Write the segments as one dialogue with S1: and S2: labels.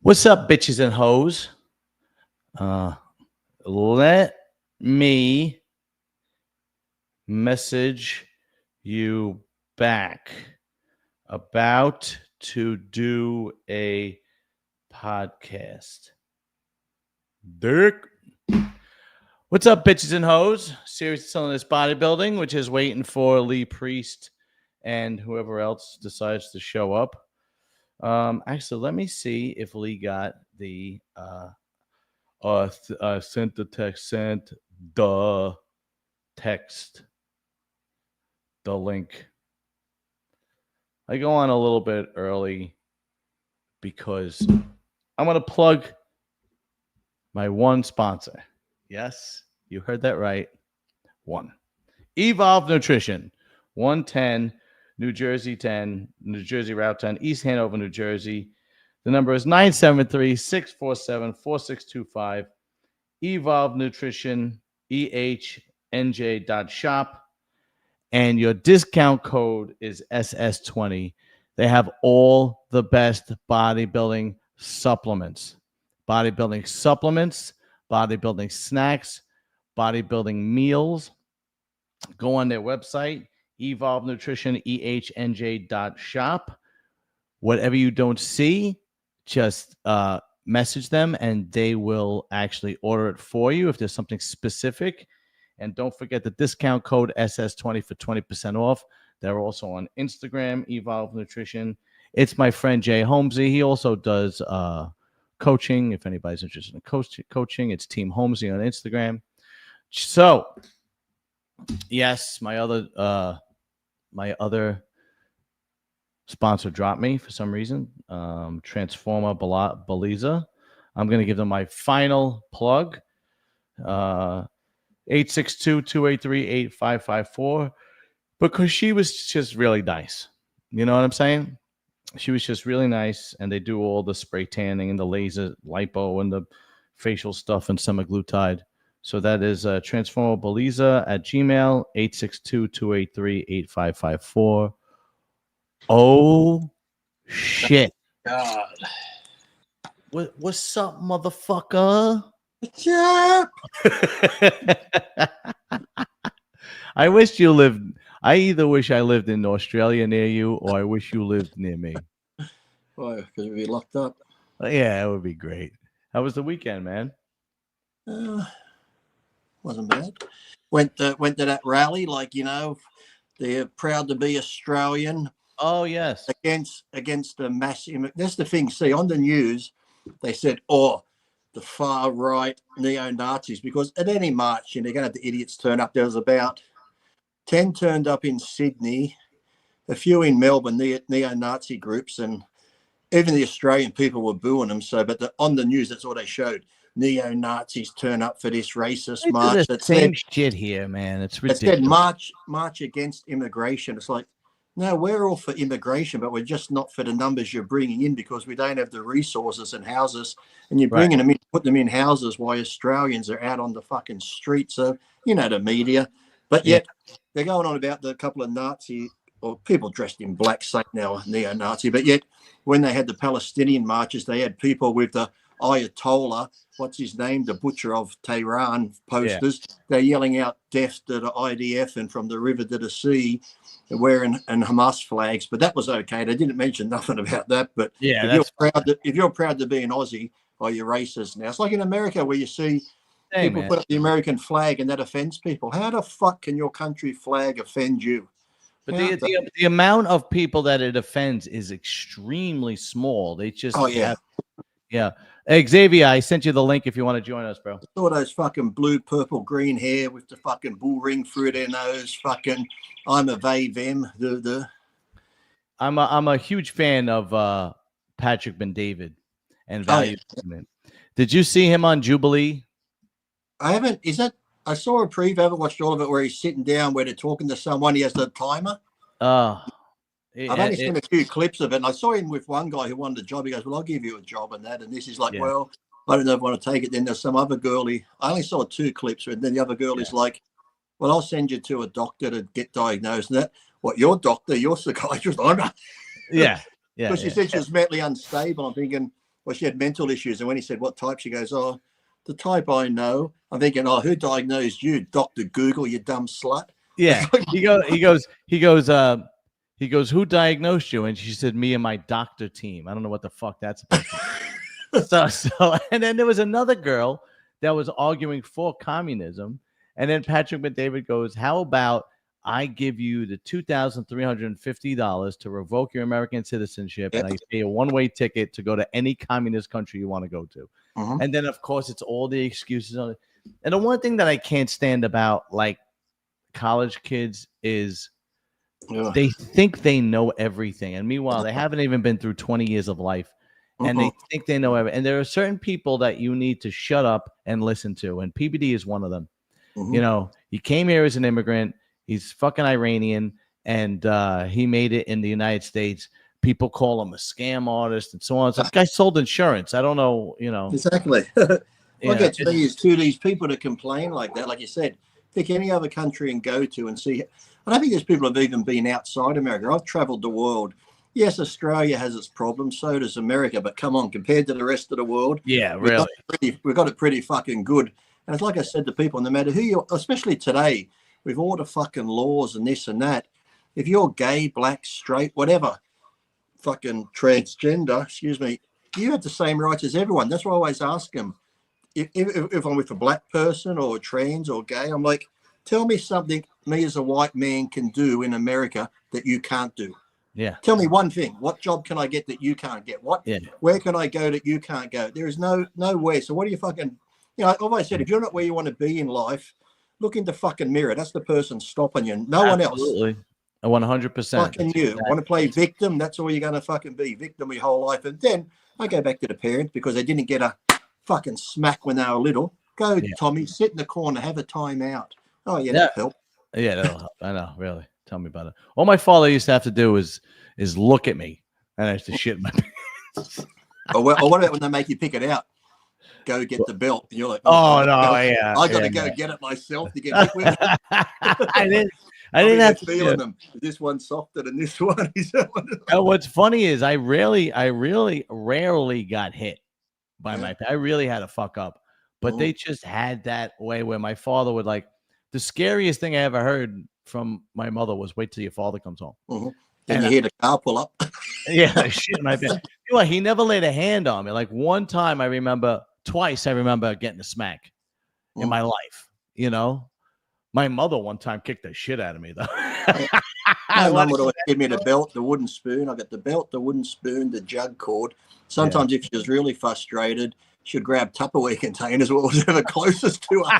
S1: What's up, bitches and hoes? Let me message you back. About to do a podcast. Dick. What's up, bitches and hoes? Serious Selling This Bodybuilding, which is waiting for Lee Priest and whoever else decides to show up. Actually, let me see if Lee got the sent the link. I go on a little bit early because I'm going to plug my one sponsor. Yes, you heard that right. One. Evolve Nutrition, 110 New Jersey Route 10, East Hanover, New Jersey. The number is 973-647-4625. Evolve Nutrition, EHNJ.shop. And your discount code is SS20. They have all the best bodybuilding supplements. Bodybuilding snacks, bodybuilding meals. Go on their website, Evolve Nutrition, EHNJ.shop. Whatever you don't see, just message them and they will actually order it for you if there's something specific. And don't forget the discount code SS20 for 20% off. They're also on Instagram, Evolve Nutrition. It's my friend Jay Holmesy. He also does coaching. If anybody's interested in coaching, it's Team Holmesy on Instagram. So, yes, my other sponsor dropped me for some reason. Transformer Beliza. I'm going to give them my final plug. 862-283-8554. Because she was just really nice. You know what I'm saying? She was just really nice. And they do all the spray tanning and the laser lipo and the facial stuff and semaglutide. So that is Transformer Beliza at Gmail, 862-283-8554. Oh, shit.
S2: God.
S1: What's up, motherfucker?
S2: What's up?
S1: I wish you lived. I either wish I lived in Australia near you or I wish you lived near me.
S2: Why? Because we'd be locked up.
S1: Yeah, that would be great. How was the weekend, man?
S2: Wasn't bad. Went to that rally, like, you know, they're proud to be Australian.
S1: Oh, yes.
S2: Against the massive. That's the thing. See, on the news, they said, the far right neo-Nazis, because at any march, they're going to have the idiots turn up. There was about 10 turned up in Sydney, a few in Melbourne, neo-Nazi groups, and even the Australian people were booing them. So, but on the news, that's all they showed. Neo-Nazis turn up for this racist march.
S1: That same shit here, man. It's ridiculous.
S2: It said march against immigration. It's like, no, we're all for immigration, but we're just not for the numbers you're bringing in because we don't have the resources and houses. And you're bringing them in, put them in houses while Australians are out on the fucking streets. So, the media. But yet they're going on about the couple of Nazi or people dressed in black say now neo-Nazi. But yet when they had the Palestinian marches, they had people with the Ayatollah, what's his name, the butcher of Tehran posters. Yeah. They're yelling out death to the IDF and from the river to the sea, wearing and Hamas flags. But that was okay. They didn't mention nothing about that. But if you're proud to be an Aussie, you're racist now. It's like in America where you see people put up the American flag and that offends people. How the fuck can your country flag offend you?
S1: But the amount of people that it offends is extremely small. They just yeah. Hey, Xavier, I sent you the link if you want to join us, bro.
S2: All those fucking blue, purple, green hair with the fucking bull ring through their nose. Fucking, I'm a they, them.
S1: I'm a huge fan of Patrick Ben-David and
S2: Oh,
S1: value. Did you see him on Jubilee?
S2: I haven't. Is that? I saw a preview. I haven't watched all of it where he's sitting down where they're talking to someone. He has the timer.
S1: Uh,
S2: I've only seen a few clips of it, and I saw him with one guy who wanted a job. He goes, "Well, I'll give you a job and that." And this is like,
S1: Yeah.
S2: "Well, I don't know if I want to take it." Then there's some other girl. I only saw 2 clips, and then the other girl is like, "Well, I'll send you to a doctor to get diagnosed." And that, what, your doctor, your psychiatrist? I'm not.
S1: Yeah.
S2: Because she said she was mentally unstable. I'm thinking, well, she had mental issues. And when he said what type, she goes, "Oh, the type I know." I'm thinking, "Oh, who diagnosed you, Dr. Google, you dumb slut?"
S1: Yeah. He goes, "Who diagnosed you?" And she said, "Me and my doctor team." I don't know what the fuck that's about. so, and then there was another girl that was arguing for communism. And then Patrick Ben-David goes, "How about I give you the $2,350 to revoke your American citizenship, and I pay a one-way ticket to go to any communist country you want to go to." And then, of course, it's all the excuses on it. And the one thing that I can't stand about like college kids is they think they know everything, and meanwhile, they haven't even been through 20 years of life, and they think they know everything. And there are certain people that you need to shut up and listen to, and PBD is one of them. You know, he came here as an immigrant. He's fucking Iranian, and he made it in the United States. People call him a scam artist and so on. So this guy sold insurance. I don't know, you know.
S2: Exactly. What gets me is to these people to complain like that. Like you said, pick any other country and go to and see. I don't think there's people who've even been outside America. I've traveled the world. Yes, Australia has its problems. So does America. But come on, compared to the rest of the world,
S1: really,
S2: we've got it pretty fucking good. And it's like I said to people, no matter who you, especially today, with all the fucking laws and this and that, if you're gay, black, straight, whatever, fucking transgender, excuse me, you have the same rights as everyone. That's why I always ask them, if I'm with a black person or trans or gay, I'm like, tell me something me as a white man can do in America that you can't do.
S1: Yeah.
S2: Tell me one thing. What job can I get that you can't get? Where can I go that you can't go? There is no way. So what do you fucking, you know, I've always said, if you're not where you want to be in life, look in the fucking mirror. That's the person stopping you. No one else.
S1: Absolutely. 100%.
S2: Fucking you. Want to play victim? That's all you're going to fucking be. Victim your whole life. And then I go back to the parents because they didn't get a fucking smack when they were little. Go, Tommy, sit in the corner, have a time out. Oh, yeah, that'll help.
S1: Yeah, that'll help. I know, really. Tell me about it. All my father used to have to do is look at me, and I used to shit my pants.
S2: Or what about when they make you pick it out? Go get the belt. And you're like,
S1: oh no, yeah.
S2: I got to go get it myself to get hit with it.
S1: I didn't have to
S2: feeling them. This one's softer than this one.
S1: What's funny is I really rarely got hit by my. I really had to fuck up, but they just had that way where my father would like. The scariest thing I ever heard from my mother was, "Wait till your father comes home."
S2: And you hear the car pull up.
S1: Yeah, shit my pants. You know, he never laid a hand on me. Like one time, twice I remember getting a smack in my life. You know, my mother one time kicked the shit out of me though.
S2: My mum would always give me the belt, the wooden spoon. I got the belt, the wooden spoon, the jug cord. Sometimes if she was really frustrated, she'd grab Tupperware containers, what was ever closest to her,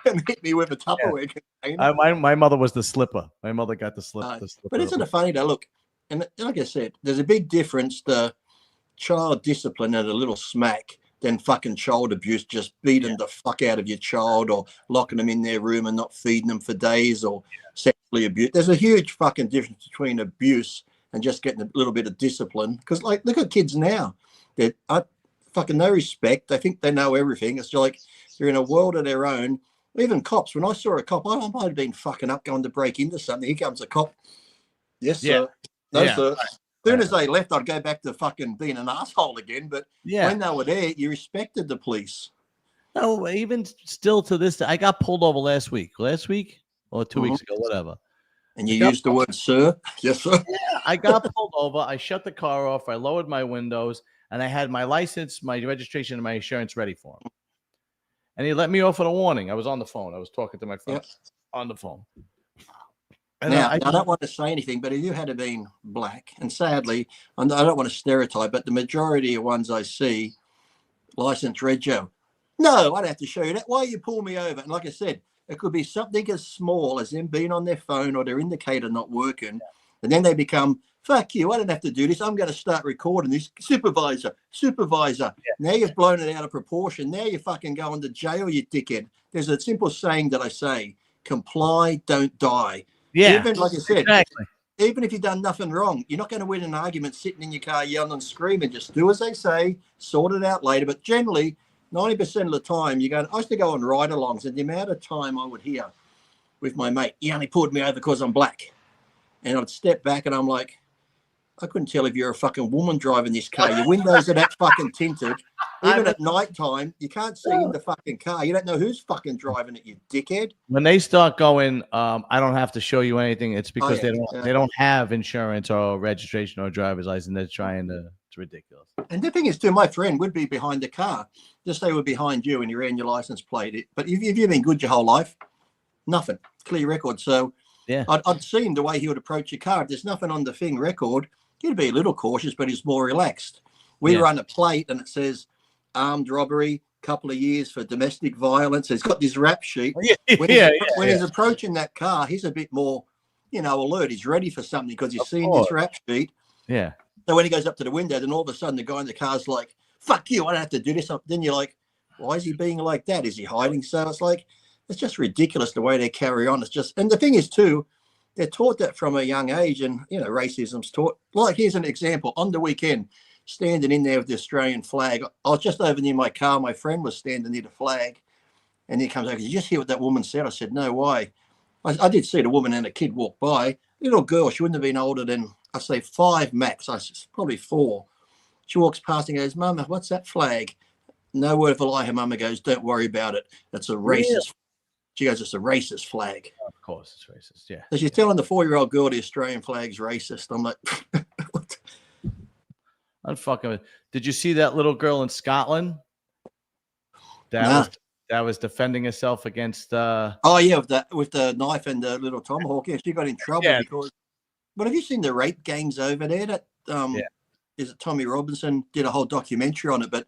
S2: and hit me with a Tupperware container.
S1: My mother was the slipper. My mother got the slipper.
S2: But isn't it funny though? Look, and like I said, there's a big difference to child discipline and a little smack than fucking child abuse, just beating the fuck out of your child or locking them in their room and not feeding them for days or sexually abuse. There's a huge fucking difference between abuse and just getting a little bit of discipline. Because like, look at kids now. They're fucking no respect. They think they know everything. It's like they're in a world of their own. Even cops, when I saw a cop, I might have been fucking up going to break into something. Here comes a cop. Yes, sir. No, sir. As soon as they left, I'd go back to fucking being an asshole again. But when they were there, you respected the police.
S1: No, even still to this day, I got pulled over last week or 2 weeks ago, whatever.
S2: And you used the word sir? Yes, sir.
S1: Yeah, I got pulled over. I shut the car off. I lowered my windows, and I had my license, my registration, and my insurance ready for him. And he let me off with a warning. I was on the phone. I was talking to my friend on the phone. And
S2: now, I don't want to say anything, but if you had been black, and sadly, I don't want to stereotype, but the majority of ones I see, license red Joe. No, I don't have to show you that. Why you pull me over? And like I said, it could be something as small as them being on their phone or their indicator not working. And then they become, fuck you, I don't have to do this. I'm going to start recording this. Supervisor. Yeah. Now you've blown it out of proportion. Now you're fucking going to jail, you dickhead. There's a simple saying that I say, comply, don't die.
S1: Yeah.
S2: Even, like I said,
S1: exactly.
S2: Even if you've done nothing wrong, you're not going to win an argument sitting in your car yelling and screaming. Just do as they say, sort it out later. But generally, 90% of the time, you're going, I used to go on ride-alongs, and the amount of time I would hear with my mate, he only pulled me over because I'm black. And I'd step back and I'm like, I couldn't tell if you're a fucking woman driving this car. Your windows are that fucking tinted. Even at night time, you can't see in the fucking car. You don't know who's fucking driving it, you dickhead.
S1: When they start going, I don't have to show you anything. It's because they don't have insurance or registration or driver's license. They're trying to. It's ridiculous.
S2: And the thing is, too, my friend would be behind the car. Just they were behind you and you ran your license plate. But if you've been good your whole life, nothing. Clear record. So
S1: yeah,
S2: I'd seen the way he would approach your car. If there's nothing on the thing record, he'd be a little cautious, but he's more relaxed. We run a plate and it says armed robbery, couple of years for domestic violence. He's got this rap sheet. When he's approaching that car, he's a bit more, alert. He's ready for something because he's seen this rap sheet.
S1: Yeah.
S2: So when he goes up to the window, then all of a sudden the guy in the car's like, fuck you, I don't have to do this. Then you're like, why is he being like that? Is he hiding? So it's like, it's just ridiculous the way they carry on. It's just, and the thing is too, they're taught that from a young age, and racism's taught. Like, here's an example. On the weekend, standing in there with the Australian flag, I was just over near my car. My friend was standing near the flag, and he comes over. Did you just hear what that woman said? I said, no, why? I did see the woman and a kid walk by. Little girl, she wouldn't have been older than, I say 5 max. I said, probably 4. She walks past and goes, Mama, what's that flag? No word of a lie. Her mama goes, don't worry about it. It's a racist. She goes, it's a racist flag.
S1: Of course, it's racist. Yeah.
S2: So she's telling the 4-year-old girl the Australian flag's racist. I'm like, what?
S1: Unfucking. Did you see that little girl in Scotland? That was defending herself against.
S2: Oh yeah, with the knife and the little tomahawk. Yeah, she got in trouble because. But have you seen the rape gangs over there? That is it. Tommy Robinson did a whole documentary on it, but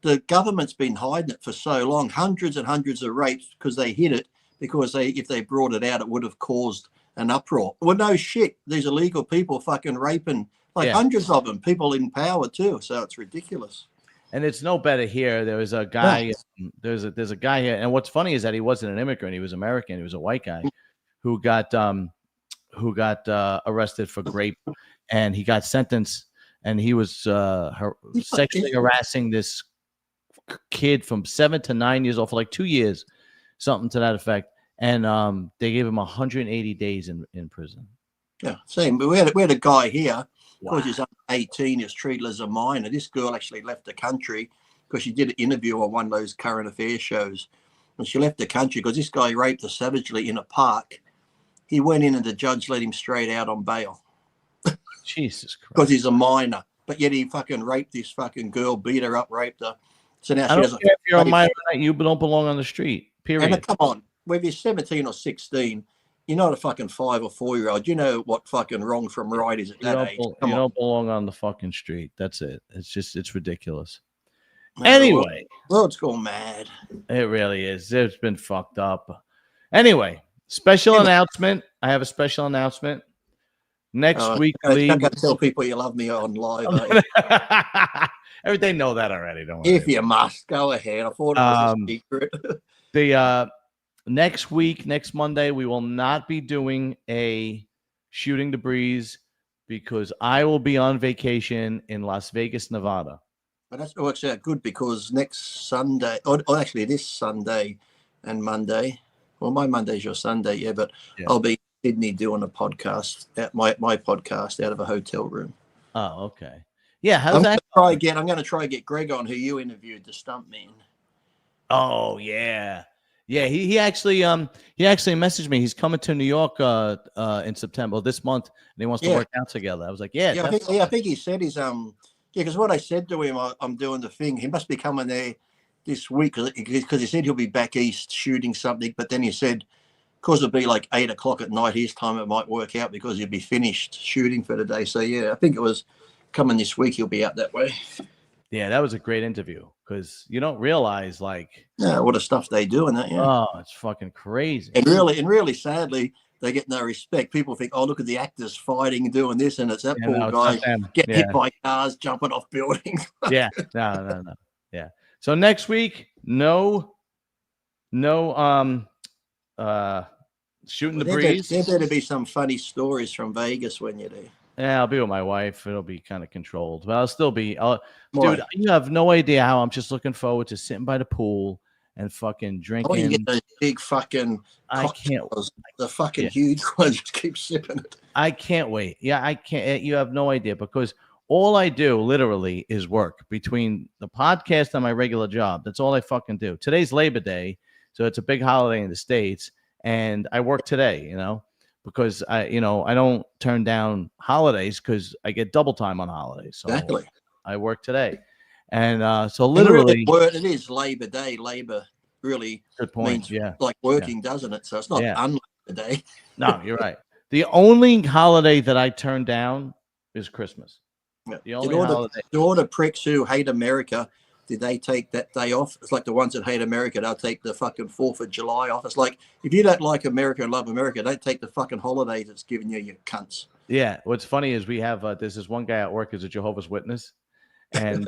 S2: the government's been hiding it for so long, hundreds and hundreds of rapes, because they hid it, because if they brought it out, it would have caused an uproar. Well, no shit. These illegal people fucking raping, hundreds of them, people in power too. So it's ridiculous. And
S1: it's no better here. There was a guy, there's a guy here. And what's funny is that he wasn't an immigrant. He was American. He was a white guy who got arrested for rape, and he got sentenced, and he was sexually harassing this kid from 7 to 9 years old for like 2 years, something to that effect. And they gave him 180 days in prison.
S2: Yeah, same. But we had a guy here, because he's under 18, is treated as a minor. This girl actually left the country because she did an interview on one of those current affairs shows. And she left the country because this guy raped her savagely in a park. He went in and the judge let him straight out on bail.
S1: Jesus Christ.
S2: Because he's a minor. But yet he fucking raped this fucking girl, beat her up, raped her. So now
S1: I don't care if you're a minor, you don't belong on the street. Period.
S2: And come on, whether you're 17 or 16, you're not a fucking 5 or 4-year-old. You know what fucking wrong from right is at that age.
S1: You don't belong on the fucking street. That's it. It's ridiculous. Anyway,
S2: world's gone mad.
S1: It really is. It's been fucked up. Anyway, special announcement. I have a special announcement. Next week,
S2: Lee. I gotta tell people you love me on live.
S1: They know that already. Don't worry.
S2: If you must, go ahead. I thought it was a secret.
S1: The next week, next Monday, we will not be doing a Shooting the Breeze because I will be on vacation in Las Vegas, Nevada.
S2: But that works out good because next Sunday, or actually this Sunday and Monday, well, my Monday's your Sunday, yeah, but I'll be in Sydney doing a podcast, my podcast out of a hotel room.
S1: Oh, okay. Yeah, how's
S2: I'm
S1: that?
S2: I'm going to try to get Greg on, who you interviewed, the stuntman.
S1: Oh yeah. Yeah, he actually messaged me. He's coming to New York in September this month, and he wants to work out together. I was like, I
S2: think he said he's because what I said to him, I'm doing the thing. He must be coming there this week because he said he'll be back east shooting something, but then he said because it'll be like 8 o'clock at night his time, it might work out because he'll be finished shooting for the day. So yeah, I think it was coming this week. He'll be out that way.
S1: Yeah, that was a great interview because you don't realize what
S2: the stuff they do in that. Yeah.
S1: Oh, it's fucking crazy.
S2: And really sadly, they get no respect. People think, oh, look at the actors fighting and doing this, and it's that poor
S1: no,
S2: guy getting hit
S1: Yeah.
S2: by cars, jumping off buildings.
S1: Yeah. No. Yeah. So next week, no shooting the breeze.
S2: There better be some funny stories from Vegas when you're there.
S1: Yeah, I'll be with my wife. It'll be kind of controlled, but I'll still be. Dude, you have no idea how I'm just looking forward to sitting by the pool and fucking drinking.
S2: Oh, you get those big fucking cocktails, the fucking huge ones. Just keep sipping it.
S1: I can't wait. Yeah, I can't. You have no idea, because all I do literally is work between the podcast and my regular job. That's all I fucking do. Today's Labor Day, so it's a big holiday in the States, and I work today, because I don't turn down holidays because I get double time on holidays. So
S2: exactly.
S1: I work today. And so literally,
S2: it is Labor Day. Labor really means like working, doesn't it? So it's not un-Labor Day.
S1: No, you're right. The only holiday that I turn down is Christmas.
S2: Yeah.
S1: The only holiday.
S2: Do all the pricks who hate America, did they take that day off? It's like the ones that hate America, they'll take the fucking 4th of July off. It's like, if you don't like America and love America, don't take the fucking holidays it's giving you, you cunts.
S1: Yeah. What's funny is we have there's this one guy at work who's a Jehovah's Witness, and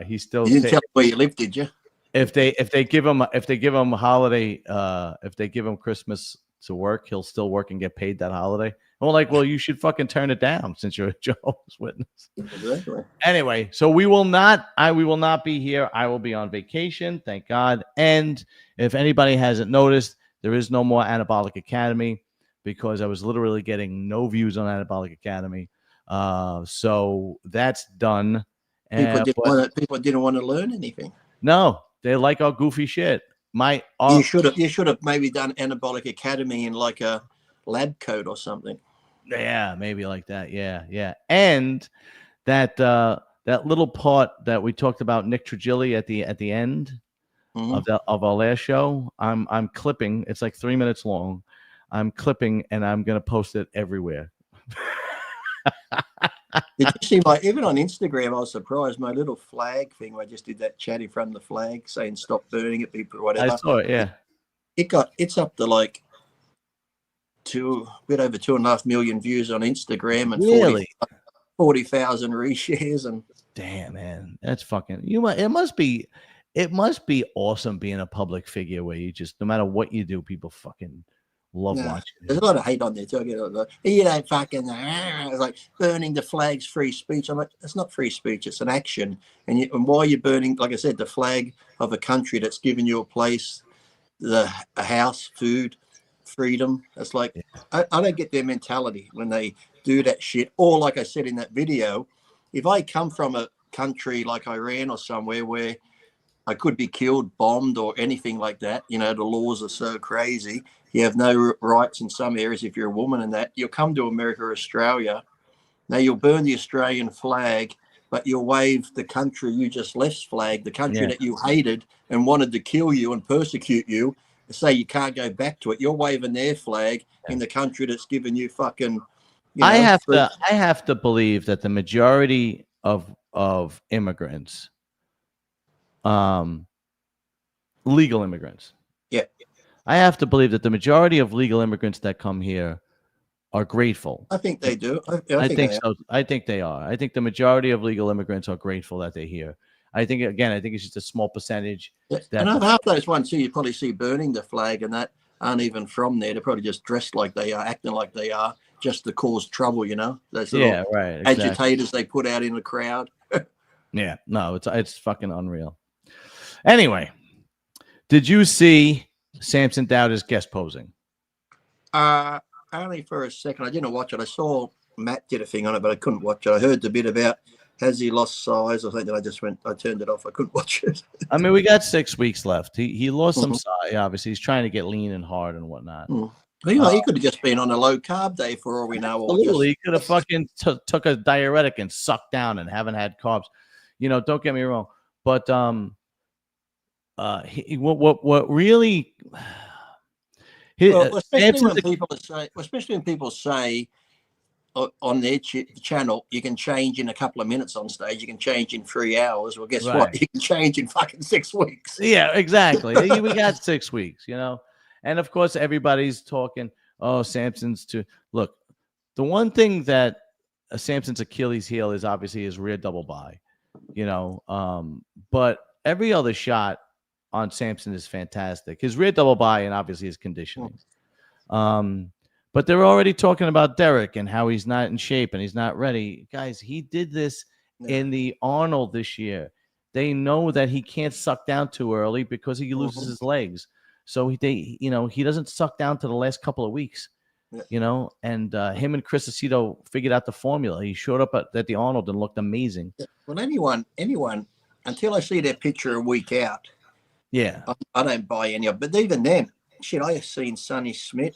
S1: he still.
S2: You didn't tell him where you live, did you?
S1: If they give him a holiday, if they give him Christmas to work, he'll still work and get paid that holiday. And we're like, well, you should fucking turn it down since you're a Jehovah's Witness.
S2: Exactly.
S1: Anyway, so we will not be here. I will be on vacation, thank God. And if anybody hasn't noticed, there is no more Anabolic Academy, because I was literally getting no views on Anabolic Academy. So that's done.
S2: People didn't want to learn anything.
S1: No, they like our goofy shit.
S2: You should have maybe done Anabolic Academy in like a lab coat or something.
S1: Yeah, maybe like that. Yeah. And that little part that we talked about, Nick Trigili at the end of our last show, I'm clipping. It's like 3 minutes long. I'm clipping and I'm gonna post it everywhere.
S2: Did you see even on Instagram? I was surprised. My little flag thing where I just did that chat in front of the flag saying stop burning it, people, whatever.
S1: I saw it. Yeah.
S2: It's up to like a bit over 2.5 million views on Instagram and
S1: really
S2: 40,000 reshares. And
S1: damn, man, that's fucking. It must be awesome being a public figure where you just, no matter what you do, people fucking love watching.
S2: There's a lot of hate on there too. I get like, you don't fucking. It's like burning the flag's free speech. I'm like, it's not free speech. It's an action. And why are you burning? Like I said, the flag of a country that's given you a place, a house, food, freedom. It's like I don't get their mentality when they do that shit. Or like I said in that video, if I come from a country like Iran or somewhere where I could be killed, bombed, or anything like that, the laws are so crazy. You have no rights in some areas if you're a woman, and that you'll come to America or Australia. Now you'll burn the Australian flag, but you'll wave the country you just left's flag, the country that you hated and wanted to kill you and persecute you. Say you can't go back to it. You're waving their flag in the country that's given you fucking.
S1: I have to believe that the majority of immigrants, legal immigrants.
S2: Yeah.
S1: I have to believe that the majority of legal immigrants that come here are grateful.
S2: I think they do.
S1: I think so. I think they are. I think the majority of legal immigrants are grateful that they're here. I think it's just a small percentage.
S2: And half those ones too, you probably see burning the flag and that aren't even from there. They're probably just dressed like they are, acting like they are, just to cause trouble, Those little agitators they put out in the crowd.
S1: Yeah, no, it's fucking unreal. Anyway, did you see Samson Dauda's guest posing?
S2: Only for a second. I didn't watch it. I saw Matt did a thing on it, but I couldn't watch it. I heard the bit about has he lost size or something. I turned it off. I couldn't watch it.
S1: I mean, we got 6 weeks left. He lost some size. Obviously, he's trying to get lean and hard and whatnot.
S2: He could have just been on a low carb day for all we know.
S1: Absolutely, he could have fucking took a diuretic and sucked down and haven't had carbs. Don't get me wrong, but what really.
S2: Especially when people say on their channel, you can change in a couple of minutes on stage. You can change in 3 hours. Well, guess what? You can change in fucking 6 weeks.
S1: Yeah, exactly. We got 6 weeks, And of course, everybody's talking. oh, Samson's too. Look, the one thing that Samson's Achilles heel is obviously his rear double by, but every other shot on Samson is fantastic. His rear double by and obviously his conditioning. But they're already talking about Derek and how he's not in shape and he's not ready. Guys, he did this in the Arnold this year. They know that he can't suck down too early because he loses his legs. So he doesn't suck down to the last couple of weeks, and him and Chris Aceto figured out the formula. He showed up at the Arnold and looked amazing.
S2: Well, anyone, until I see their picture a week out, I don't buy any of it. But even then, shit, I have seen Sonny Smith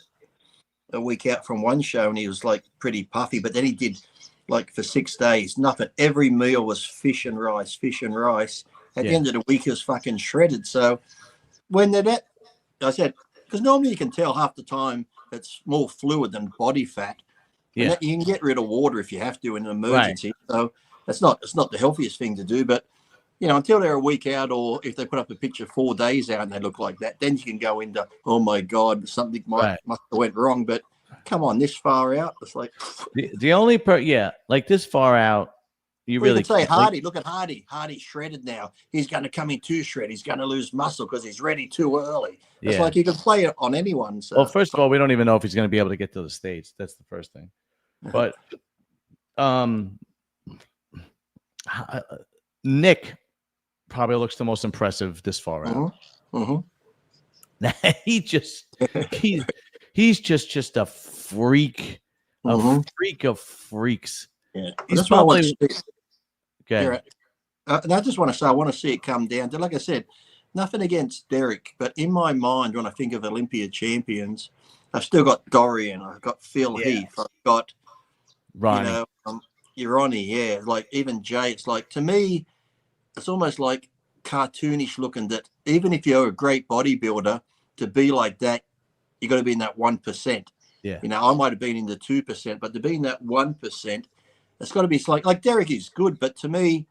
S2: a week out from one show and he was like pretty puffy, but then he did like for 6 days, nothing. Every meal was fish and rice. At the end of the week, he was fucking shredded. So when they're that, I said, because normally you can tell half the time it's more fluid than body fat. Yeah. You can get rid of water if you have to in an emergency. Right. So it's not the healthiest thing to do, but until they're a week out, or if they put up a picture 4 days out and they look like that, then you can go into, oh my God, something must have went wrong. But come on, this far out, it's like
S1: the only like this far out, you really
S2: can say Hardy. Look at Hardy. Hardy's shredded now. He's going to come in too shredded. He's going to lose muscle because he's ready too early. It's like you can play it on anyone. So.
S1: Well, first of all, we don't even know if he's going to be able to get to the States. That's the first thing. But Nick probably looks the most impressive this far out. He's just a freak, freak of freaks.
S2: Yeah, that's why I want to see. Okay. And I just want to say, I want to see it come down to, like I said, nothing against Derek, but in my mind, when I think of Olympia champions, I've still got Dorian, I've got Phil Heath, I've got
S1: Ronnie.
S2: Ronnie, like even Jay. It's like, to me, it's almost like cartoonish looking that even if you're a great bodybuilder, to be like that, you got to be in that 1%.
S1: Yeah.
S2: I might have been in the 2%, but to be in that 1%, it's got to be like Derek is good, but to me,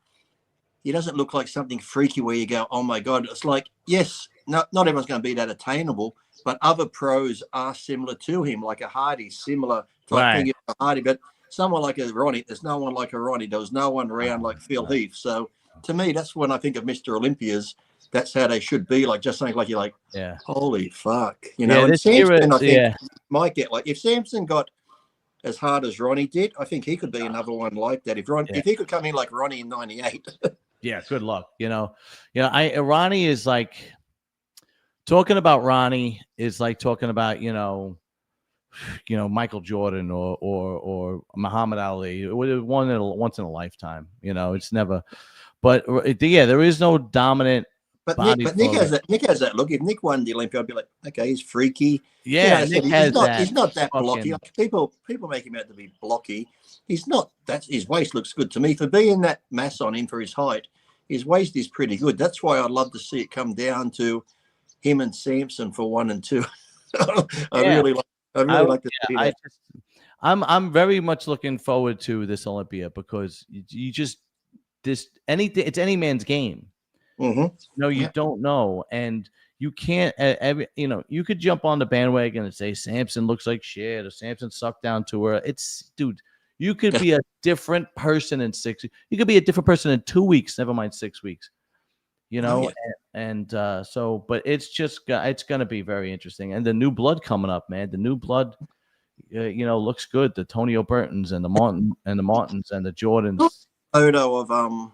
S2: he doesn't look like something freaky where you go, oh my God. It's like, yes, not everyone's going to be that attainable, but other pros are similar to him, like a Hardy, similar type thing of Hardy. But someone like a Ronnie, there's no one like a Ronnie. There was no one around like Phil Heath. So to me, that's when I think of Mr. Olympias. That's how they should be. Like, just something like you're like, holy fuck, And Samson, I think, might get like, if Samson got as hard as Ronnie did, I think he could be another one like that. If he could come in like Ronnie in '98.
S1: Yeah, good luck. Ronnie is like talking about Ronnie is like talking about Michael Jordan or Muhammad Ali. Once in a lifetime. It's never. But there is no dominant.
S2: But Nick has that look. If Nick won the Olympia, I'd be like, okay, he's freaky.
S1: Yeah, Nick
S2: he's not that blocky. Like, people make him out to be blocky. He's not. His waist looks good to me. For being that mass on him for his height, his waist is pretty good. That's why I'd love to see it come down to him and Samson for 1 and 2. I really like to see that.
S1: I'm very much looking forward to this Olympia because it's any man's game. No, you don't know, and you can't. You could jump on the bandwagon and say Samson looks like shit or Samson sucked down to her. Dude. You could be a different person in 6. You could be a different person in 2 weeks. Never mind 6 weeks. But it's gonna be very interesting. And the new blood coming up, man. The new blood, looks good. The Tonio Burtons and the Martins and the Jordans.
S2: Photo of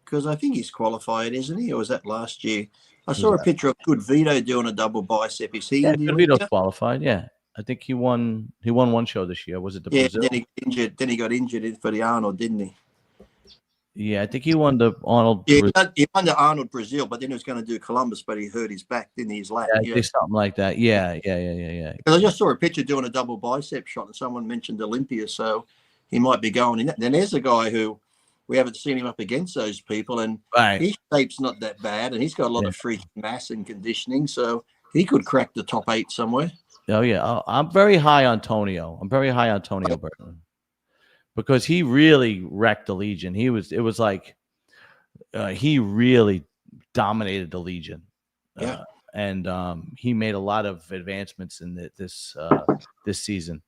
S2: because I think he's qualified, isn't he? Or was that last year? I saw a picture of Good Vito doing a double bicep. Is he?
S1: Yeah, Good Vito's qualified. Yeah, I think he won. He won one show this year. Was it the Brazil?
S2: Then he got injured for the Arnold, didn't he?
S1: Yeah, I think he won the Arnold.
S2: Yeah, he won the Arnold Brazil, but then he was going to do Columbus, but he hurt his back, didn't he? His lat.
S1: Yeah, something like that. Yeah.
S2: Because I just saw a picture doing a double bicep shot, and someone mentioned Olympia, so he might be going in that. Then there's a guy who we haven't seen him up against those people, and his shape's not that bad, and he's got a lot of free mass and conditioning, so he could crack the top 8 somewhere.
S1: Oh yeah, I'm very high on Tonio. I'm very high on Tonio Burton because he really wrecked the Legion. It was like he really dominated the Legion. and he made a lot of advancements in this season.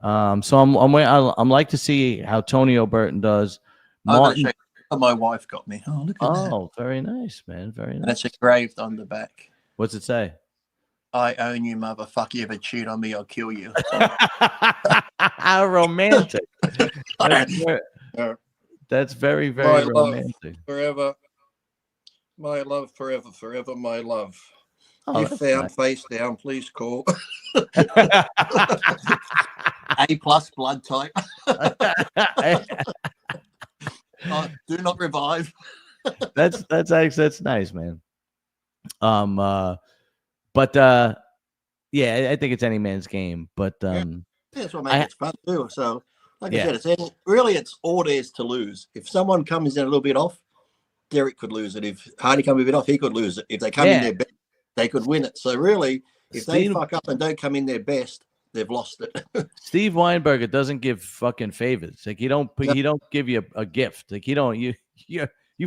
S1: So I'm like to see how Tony O'Burton does.
S2: I'm going to
S1: Martin.
S2: show you what my wife got me. Oh, look at that.
S1: Oh, very nice, man. Very
S2: And
S1: nice.
S2: it's engraved on the back.
S1: What's it say?
S2: I own you, motherfucker. You ever cheat on me, I'll kill you.
S1: How romantic. That's very, very
S2: My
S1: romantic.
S2: love forever. My love forever, forever, my love.
S1: Oh,
S2: if found
S1: nice.
S2: face down, please call. A+ blood type. Do not revive.
S1: That's nice, man. But yeah, I think it's any man's game. But
S2: that's what makes it fun too. So, like I said, it's all theirs to lose. If someone comes in a little bit off, Derek could lose it. If Hardy comes a bit off, he could lose it. If they come in their best, they could win it. So really, if they fuck up and don't come in their best, they've lost it. Steve
S1: Weinberger doesn't give fucking favors. Like he don't give you a gift. Like you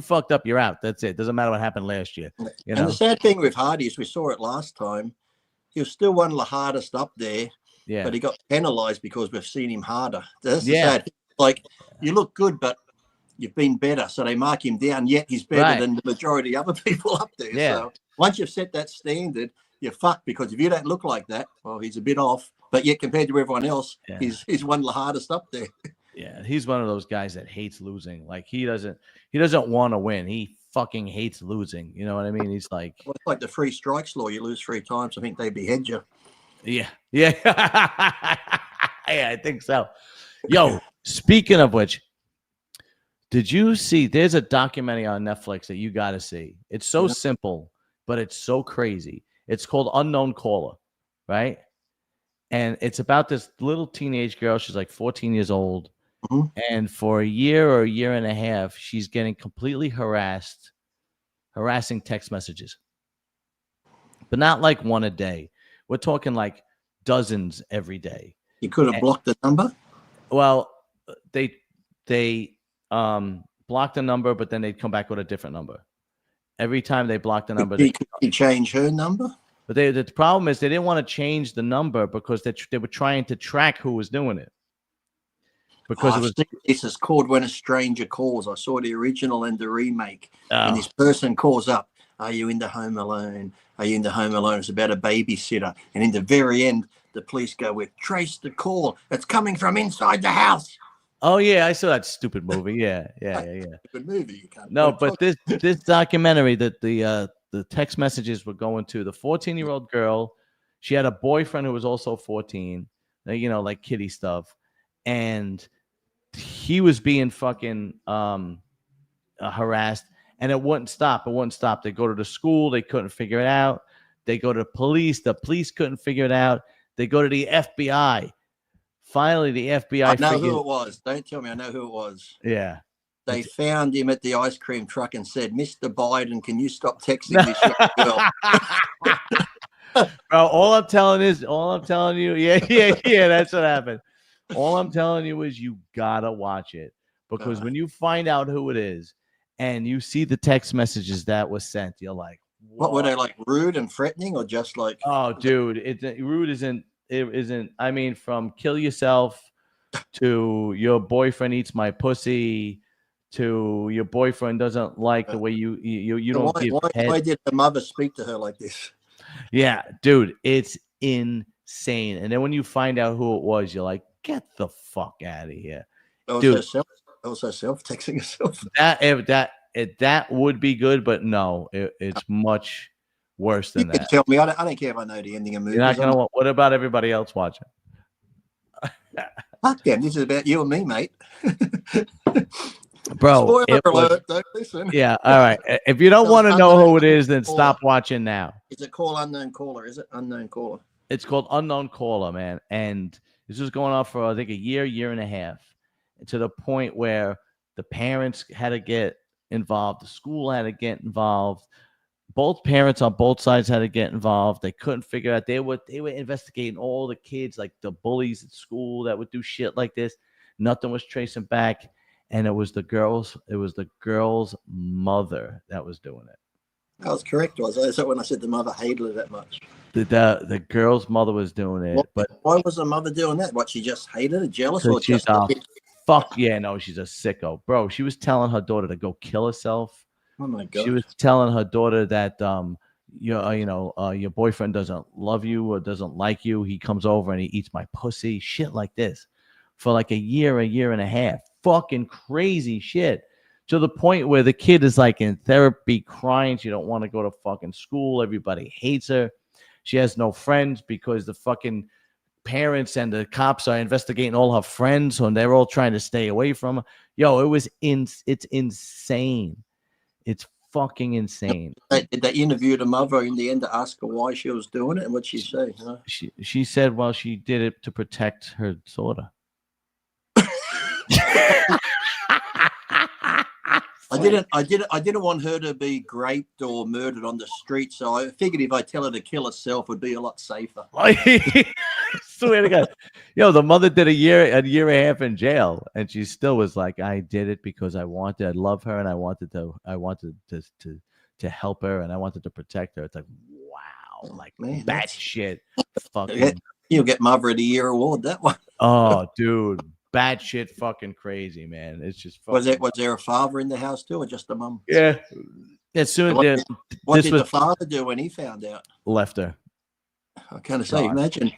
S1: fucked up, you're out. That's it. Doesn't matter what happened last year. You know?
S2: And the sad thing with Hardy is we saw it last time. He was still one of the hardest up there. Yeah. But he got penalized because we've seen him harder. That's the sad thing. Like you look good, but you've been better. So they mark him down, yet he's better than the majority of other people up there. Yeah. So once you've set that standard, you're fucked, because if you don't look like that, well, he's a bit off. But yet compared to everyone else, he's one of the hardest up there.
S1: Yeah, he's one of those guys that hates losing. Like he doesn't want to win. He fucking hates losing. You know what I mean? He's like,
S2: well, it's like the 3 strikes law. You lose 3 times, I think they behead you.
S1: Yeah. Yeah, I think so. Yo, speaking of which, did you see? There's a documentary on Netflix that you got to see. It's so simple, but it's so crazy. It's called Unknown Caller, right? And it's about this little teenage girl. She's like 14 years old. Mm-hmm. And for a year or a year and a half, she's getting completely harassing text messages. But not like one a day. We're talking like dozens every day.
S2: You could have blocked the number?
S1: Well, they blocked the number, but then they'd come back with a different number. Every time they blocked the number.
S2: Could you change her number?
S1: But the problem is they didn't want to change the number because they were trying to track who was doing it. Because
S2: this is called When a Stranger Calls. I saw the original and the remake. And this person calls up. Are you in the home alone? Are you in the home alone? It's about a babysitter. And in the very end, the police go with, trace the call. It's coming from inside the house.
S1: Oh, yeah. I saw that stupid movie. Yeah.
S2: Stupid movie. You can't
S1: but this documentary that the text messages were going to the 14-year-old girl. She had a boyfriend who was also 14, you know, like kiddie stuff. And he was being fucking harassed, and it wouldn't stop. They go to the school. They couldn't figure it out. They go to the police. The police couldn't figure it out. They go to the FBI. Finally, the FBI.
S2: I know who it was. Don't tell me. I know who it was.
S1: Yeah.
S2: They found him at the ice cream truck and said, Mr. Biden, can you stop texting this young girl?
S1: Bro, all I'm telling you, yeah, that's what happened. All I'm telling you is you gotta watch it, because when you find out who it is and you see the text messages that was sent, you're like,
S2: what were they, like rude and threatening, or just like?
S1: Oh, dude, rude isn't. It isn't. I mean, from kill yourself to your boyfriend eats my pussy to your boyfriend doesn't like the way you don't give head.
S2: Why did the mother speak to her like this?
S1: Yeah, dude, it's insane. And then when you find out who it was, you're like, get the fuck out of here.
S2: Dude, herself texting herself.
S1: That would be good, but no, it's much worse than that.
S2: Tell me, I don't care if I know the ending of movies.
S1: You're not gonna. What about everybody else watching?
S2: Fuck them. This is about you and me, mate.
S1: Bro,
S2: spoiler alert, don't listen.
S1: Yeah, all right. If you don't want to know who it is, then stop watching now.
S2: Is it called Unknown Caller? Is it Unknown Caller?
S1: It's called Unknown Caller, man. And this was going on for, I think, a year and a half, to the point where the parents had to get involved. The school had to get involved. Both parents on both sides had to get involved. They couldn't figure out. They were investigating all the kids, like the bullies at school that would do shit like this. Nothing was tracing back. And it was the girl's mother that was doing it.
S2: I was correct, was I? Is that when I said the mother hated her that much?
S1: The girl's mother was doing it, but
S2: why was the mother doing that? What, she just hated her, jealous, or
S1: because she's
S2: just a bit?
S1: fuck yeah, no, she's a sicko, bro. She was telling her daughter to go kill herself.
S2: Oh my god.
S1: She was telling her daughter that your boyfriend doesn't love you or doesn't like you. He comes over and he eats my pussy, shit like this, for like a year and a half. Fucking crazy shit. To the point where the kid is like in therapy crying. She don't want to go to fucking school. Everybody hates her. She has no friends because the fucking parents and the cops are investigating all her friends, and they're all trying to stay away from her. Yo, it's insane. It's fucking insane.
S2: Did they interview the mother in the end to ask her why she was doing it, and what'd she say? Huh?
S1: She said, well, she did it to protect her daughter.
S2: I didn't want her to be raped or murdered on the street, so I figured if I tell her to kill herself, it would be a lot safer.
S1: Swear to God. Yo, the mother did a year and a half in jail, and she still was like, I did it because I love her, and I wanted to help her, and I wanted to protect her. It's like, wow, like, man, that shit. Fucking,
S2: you'll get Mother of the Year award, that one.
S1: Oh, dude. Bad shit, fucking crazy, man. It's just fucking...
S2: Was there a father in the house too, or just a mum?
S1: Yeah. As soon as
S2: what did the father do when he found out?
S1: Left her.
S2: I kind of say, imagine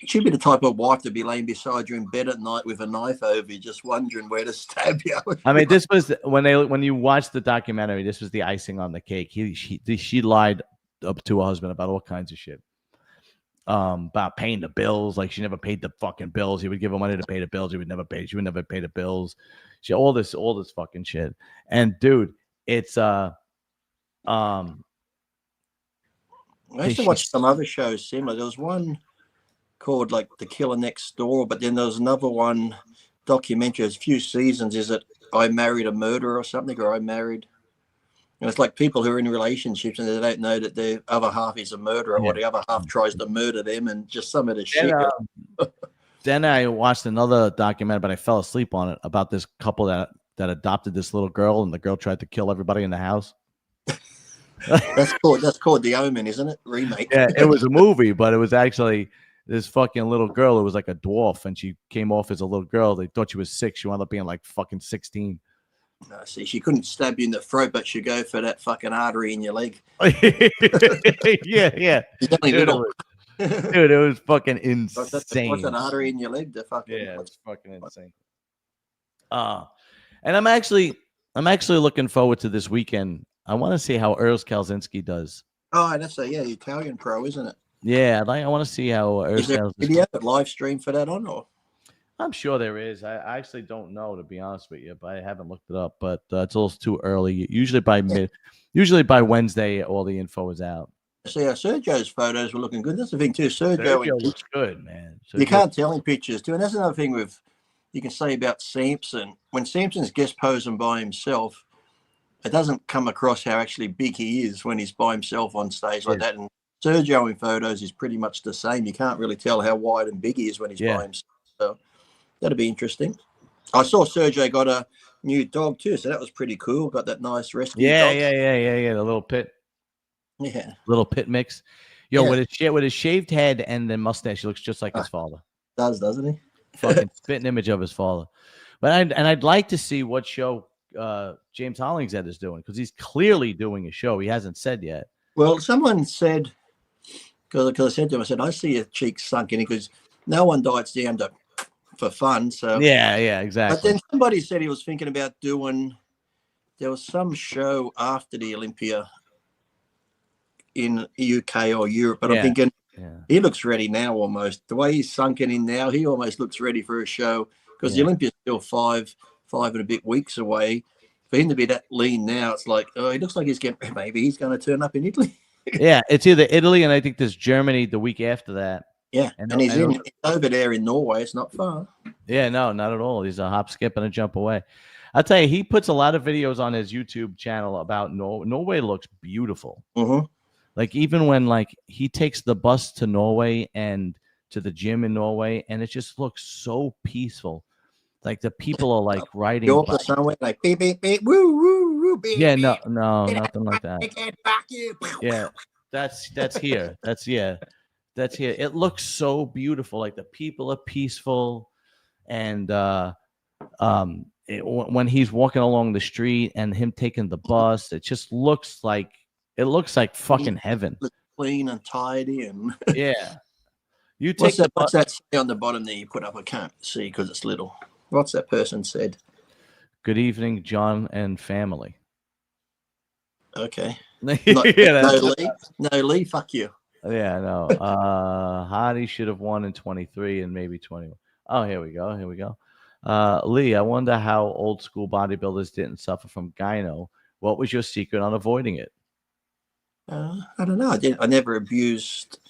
S2: she'd be the type of wife to be laying beside you in bed at night with a knife over you, just wondering where to stab you.
S1: I mean, this was when you watch the documentary. This was the icing on the cake. She lied up to her husband about all kinds of shit. About paying the bills, like she never paid the fucking bills. He would give her money to pay the bills. She would never pay the bills. All this fucking shit. And dude, it's I
S2: used to watch some other shows similar. There was one called like The Killer Next Door, but then there was another one documentary. There's a few seasons. Is it I Married a Murderer or something, or I Married? And it's like people who are in relationships and they don't know that the other half is a murderer, or the other half tries to murder them, and just some of the shit.
S1: Then I watched another documentary, but I fell asleep on it, about this couple that adopted this little girl, and the girl tried to kill everybody in the house.
S2: That's called The Omen, isn't it? Remake.
S1: Yeah, it was a movie, but it was actually this fucking little girl. It was like a dwarf, and she came off as a little girl. They thought she was 6. She wound up being like fucking 16.
S2: See, she couldn't stab you in the throat, but she'd go for that fucking artery in your leg.
S1: yeah. Dude, it was fucking insane.
S2: What's an artery in your leg?
S1: It's fucking insane. And I'm actually looking forward to this weekend. I want to see how Urs Kalzinski does.
S2: Oh, that's the Italian pro, isn't it?
S1: Yeah, I want to see how Urs Kalzinski.
S2: Is there a video live stream for that on, or?
S1: I'm sure there is. I actually don't know, to be honest with you, but I haven't looked it up. But it's a little too early. Usually by Wednesday, all the info is out.
S2: See, Sergio's photos were looking good. That's the thing too. Sergio
S1: looks good, man.
S2: You can't tell in pictures too, and that's another thing you can say about Samson. When Samson's guest posing by himself, it doesn't come across how actually big he is when he's by himself on stage like that. And Sergio in photos is pretty much the same. You can't really tell how wide and big he is when he's by himself. So that'll be interesting. I saw Sergio got a new dog too, so that was pretty cool. Got that nice rescue dog.
S1: Yeah. The little pit.
S2: Yeah.
S1: Little pit mix. With his shaved head and the mustache, he looks just like his father.
S2: Doesn't he?
S1: Fucking spitting image of his father. But I'd like to see what show James Hollingshead is doing, because he's clearly doing a show. He hasn't said yet.
S2: Well, someone said, because I said to him, I said, I see your cheeks sunken, because no one diets down for fun. So
S1: yeah, exactly.
S2: But then somebody said he was thinking about doing. There was some show after the Olympia in UK or Europe, but I'm thinking he looks ready now almost. The way he's sunken in now, he almost looks ready for a show, because the Olympia's still five and a bit weeks away. For him to be that lean now, it's like, oh, he looks like maybe he's going to turn up in Italy.
S1: Yeah, it's either Italy and I think there's Germany the week after that.
S2: Yeah, and he's over there in Norway. It's not far. Yeah,
S1: no, not at all. He's a hop, skip, and a jump away. I'll tell you, he puts a lot of videos on his YouTube channel about Norway. Norway looks beautiful.
S2: Mm-hmm.
S1: Like, even when he takes the bus to Norway and to the gym in Norway, and it just looks so peaceful. Like, the people are riding
S2: somewhere like beep beep beep woo woo
S1: Yeah, nothing like that.
S2: I can't fuck you.
S1: Yeah, that's here. That's here. It looks so beautiful. Like the people are peaceful, and when he's walking along the street and him taking the bus, it just looks like fucking heaven.
S2: Clean and tidy, and
S1: Yeah. You take
S2: what's that say on the bottom there? You put up. I can't see because it's little. What's that person said?
S1: Good evening, John and family.
S2: Okay.
S1: Yeah,
S2: no, Lee, fuck you.
S1: Yeah, no. Hardy should have won in 23 and maybe 21. Oh, here we go. Lee, I wonder how old school bodybuilders didn't suffer from gyno. What was your secret on avoiding it?
S2: I don't know. I never abused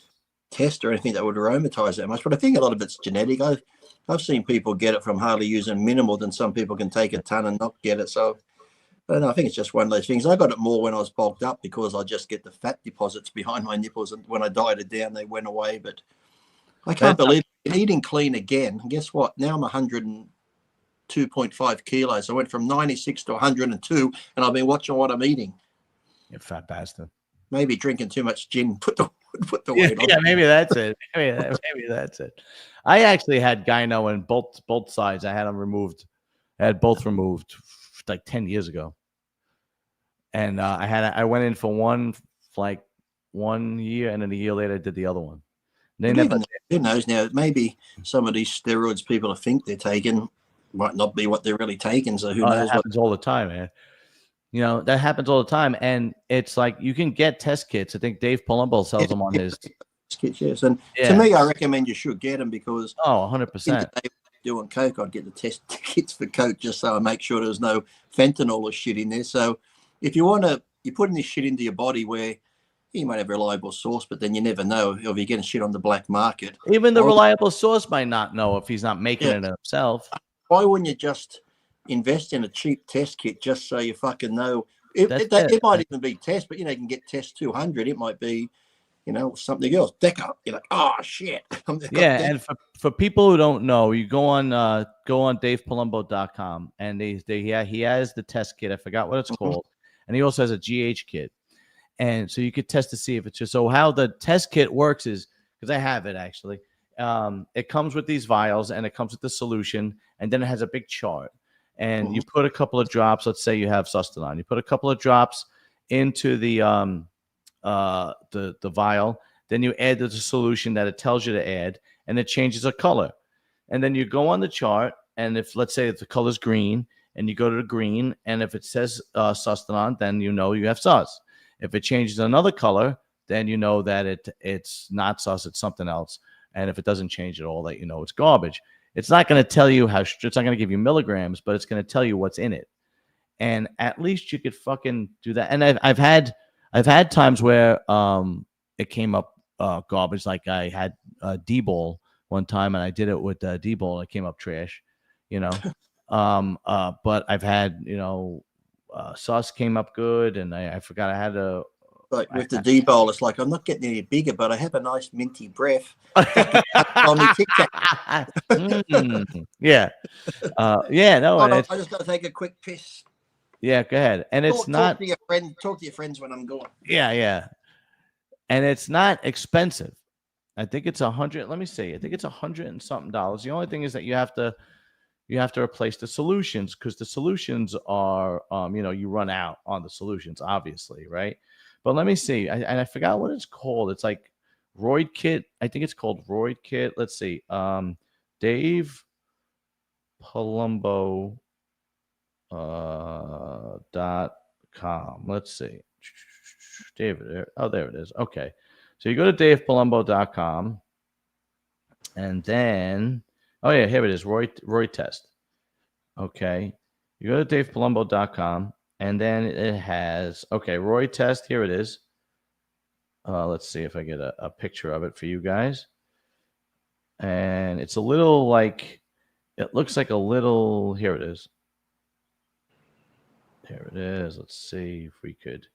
S2: test or anything that would aromatize that much, but I think a lot of it's genetic. I've seen people get it from hardly using minimal, than some people can take a ton and not get it. So I don't know. I think it's just one of those things. I got it more when I was bulked up because I just get the fat deposits behind my nipples, and when I dieted down, they went away. But I can't believe it. Eating clean again. And guess what? Now I'm 102.5 kilos. I went from 96 to 102, and I've been watching what I'm eating.
S1: You fat bastard.
S2: Maybe drinking too much gin put the weight on.
S1: Yeah, maybe that's it. Maybe that's it. I actually had gyno in both sides. I had them removed. I had both removed like 10 years ago. And I went in for one 1 year, and then a year later I did the other one.
S2: Who knows now? Maybe some of these steroids people think they're taking might not be what they're really taking. So who knows?
S1: That happens all the time, man. You know, that happens all the time. And it's like you can get test kits. I think Dave Palumbo sells them on his
S2: kits, yes. And to me, I recommend you should get them because
S1: 100%.
S2: Doing coke, I'd get the test kits for coke just so I make sure there's no fentanyl or shit in there. So if you want to, you're putting this shit into your body where you might have a reliable source, but then you never know if you're getting shit on the black market.
S1: Even the reliable source might not know if he's not making it himself.
S2: Why wouldn't you just invest in a cheap test kit just so you fucking know? It might even be test, but you can get test 200. It might be, something else. Deca. You're like, oh shit.
S1: And for people who don't know, you go on DavePalumbo.com, and he has the test kit. I forgot what it's called, and he also has a GH kit. And so you could test to see if it's just so how the test kit works is because I have it actually. It comes with these vials and it comes with the solution, and then it has a big chart. And you put a couple of drops. Let's say you have Sustanon. You put a couple of drops into the vial. Then you add the solution that it tells you to add, and it changes a color. And then you go on the chart, and if let's say if the color's green, and you go to the green, and if it says Sustanon, then you know you have sus. If it changes another color, then you know that it's not sus, it's something else. And if it doesn't change at all, that it's garbage. It's not going to tell you it's not going to give you milligrams, but it's going to tell you what's in it. And at least you could fucking do that. And I've had times where it came up garbage. Like I had D-ball one time, and I did it with D-ball, and it came up trash, but I've had sauce came up good, and I forgot I had a
S2: with the D-bowl. It's like I'm not getting any bigger, but I have a nice minty breath. On me
S1: yeah, no.
S2: I just got to take a quick piss.
S1: Yeah, go ahead. And it's
S2: talk to your friends when I'm going.
S1: Yeah, and it's not expensive. I think it's $100. Let me see. I think it's $100 and something. The only thing is that you have to replace the solutions, because the solutions are, you run out on the solutions, obviously, right? But let me see. I forgot what it's called. It's like Roid Kit. I think it's called Roid Kit. Let's see. Dave Palumbo .com. Let's see. David. Oh, there it is. Okay. So you go to DavePalumbo.com, and then here it is. Roy Test. Okay. You go to DavePalumbo.com, and then it has Roy Test. Here it is. Let's see if I get a picture of it for you guys. And it's a little it looks like a little. Here it is. Here it is. Let's see if we could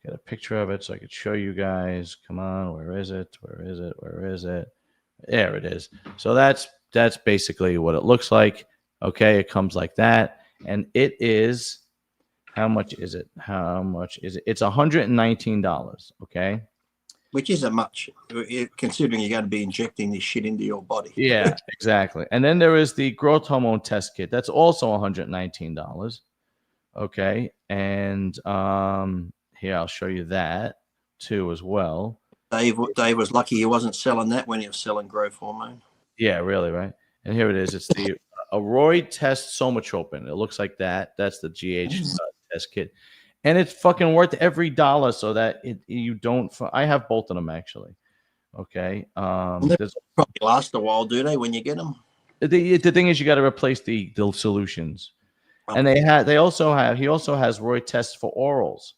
S1: get a picture of it so I could show you guys. Come on, where is it? Where is it? Where is it? There it is. So that's basically what it looks like. Okay, it comes like that, and it How much is it? How much is it? It's $119. Okay.
S2: Which isn't much, considering you're going to be injecting this shit into your body.
S1: Yeah, exactly. And then there is the growth hormone test kit. That's also $119. Okay. And here, I'll show you that too as well.
S2: Dave was lucky he wasn't selling that when he was selling growth hormone.
S1: Yeah, really, right? And here it is. It's the Aroid Test Somatropin. It looks like that. That's the GH test kit. And it's fucking worth every dollar so that you don't. I have both of them, actually. Okay.
S2: They probably last a while, do they, when you get them?
S1: The thing is, you got to replace the solutions. And he also has Roy tests for orals.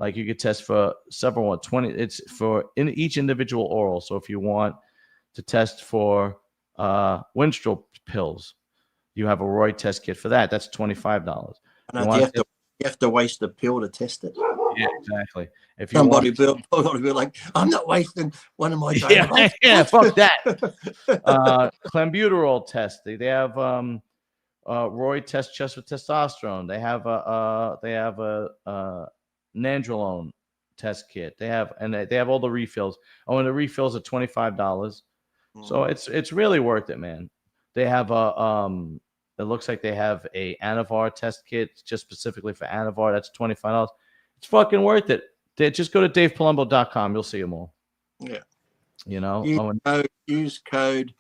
S1: Like you could test for several 20. It's for in each individual oral. So if you want to test for Winstrol pills, you have a Roy test kit for that. That's $25.
S2: You have to waste a pill to test it.
S1: Yeah, exactly. If you
S2: somebody will be like, I'm not wasting one of my
S1: time. Yeah, fuck that. Clenbuterol test. They have Roy test just with testosterone. They have a nandrolone test kit. They have all the refills. Oh, and the refills are $25. So it's really worth it, man. They have it looks like they have a Anavar test kit just specifically for Anavar. That's $25. It's fucking worth it. Just go to davepalumbo.com. You'll see them all.
S2: Yeah.
S1: You know,
S2: use code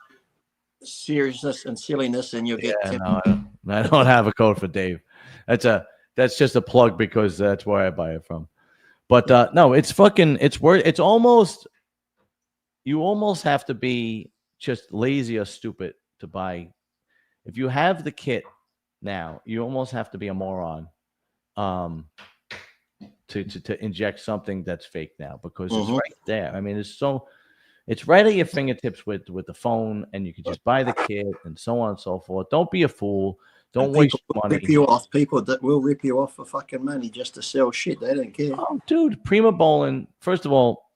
S2: seriousness and silliness, and you'll get.
S1: No, I don't have a code for Dave. That's just a plug because that's where I buy it from. But no, it's fucking. It's worth. It's almost. You almost have to be just lazy or stupid to buy. If you have the kit now, you almost have to be a moron to inject something that's fake now because it's right there. I mean, it's right at your fingertips with the phone, and you can just buy the kit and so on and so forth. Don't be a fool. Don't waste money.
S2: Rip you off. People that will rip you off for fucking money just to sell shit. They don't care.
S1: Oh, dude, Primobolan. First of all,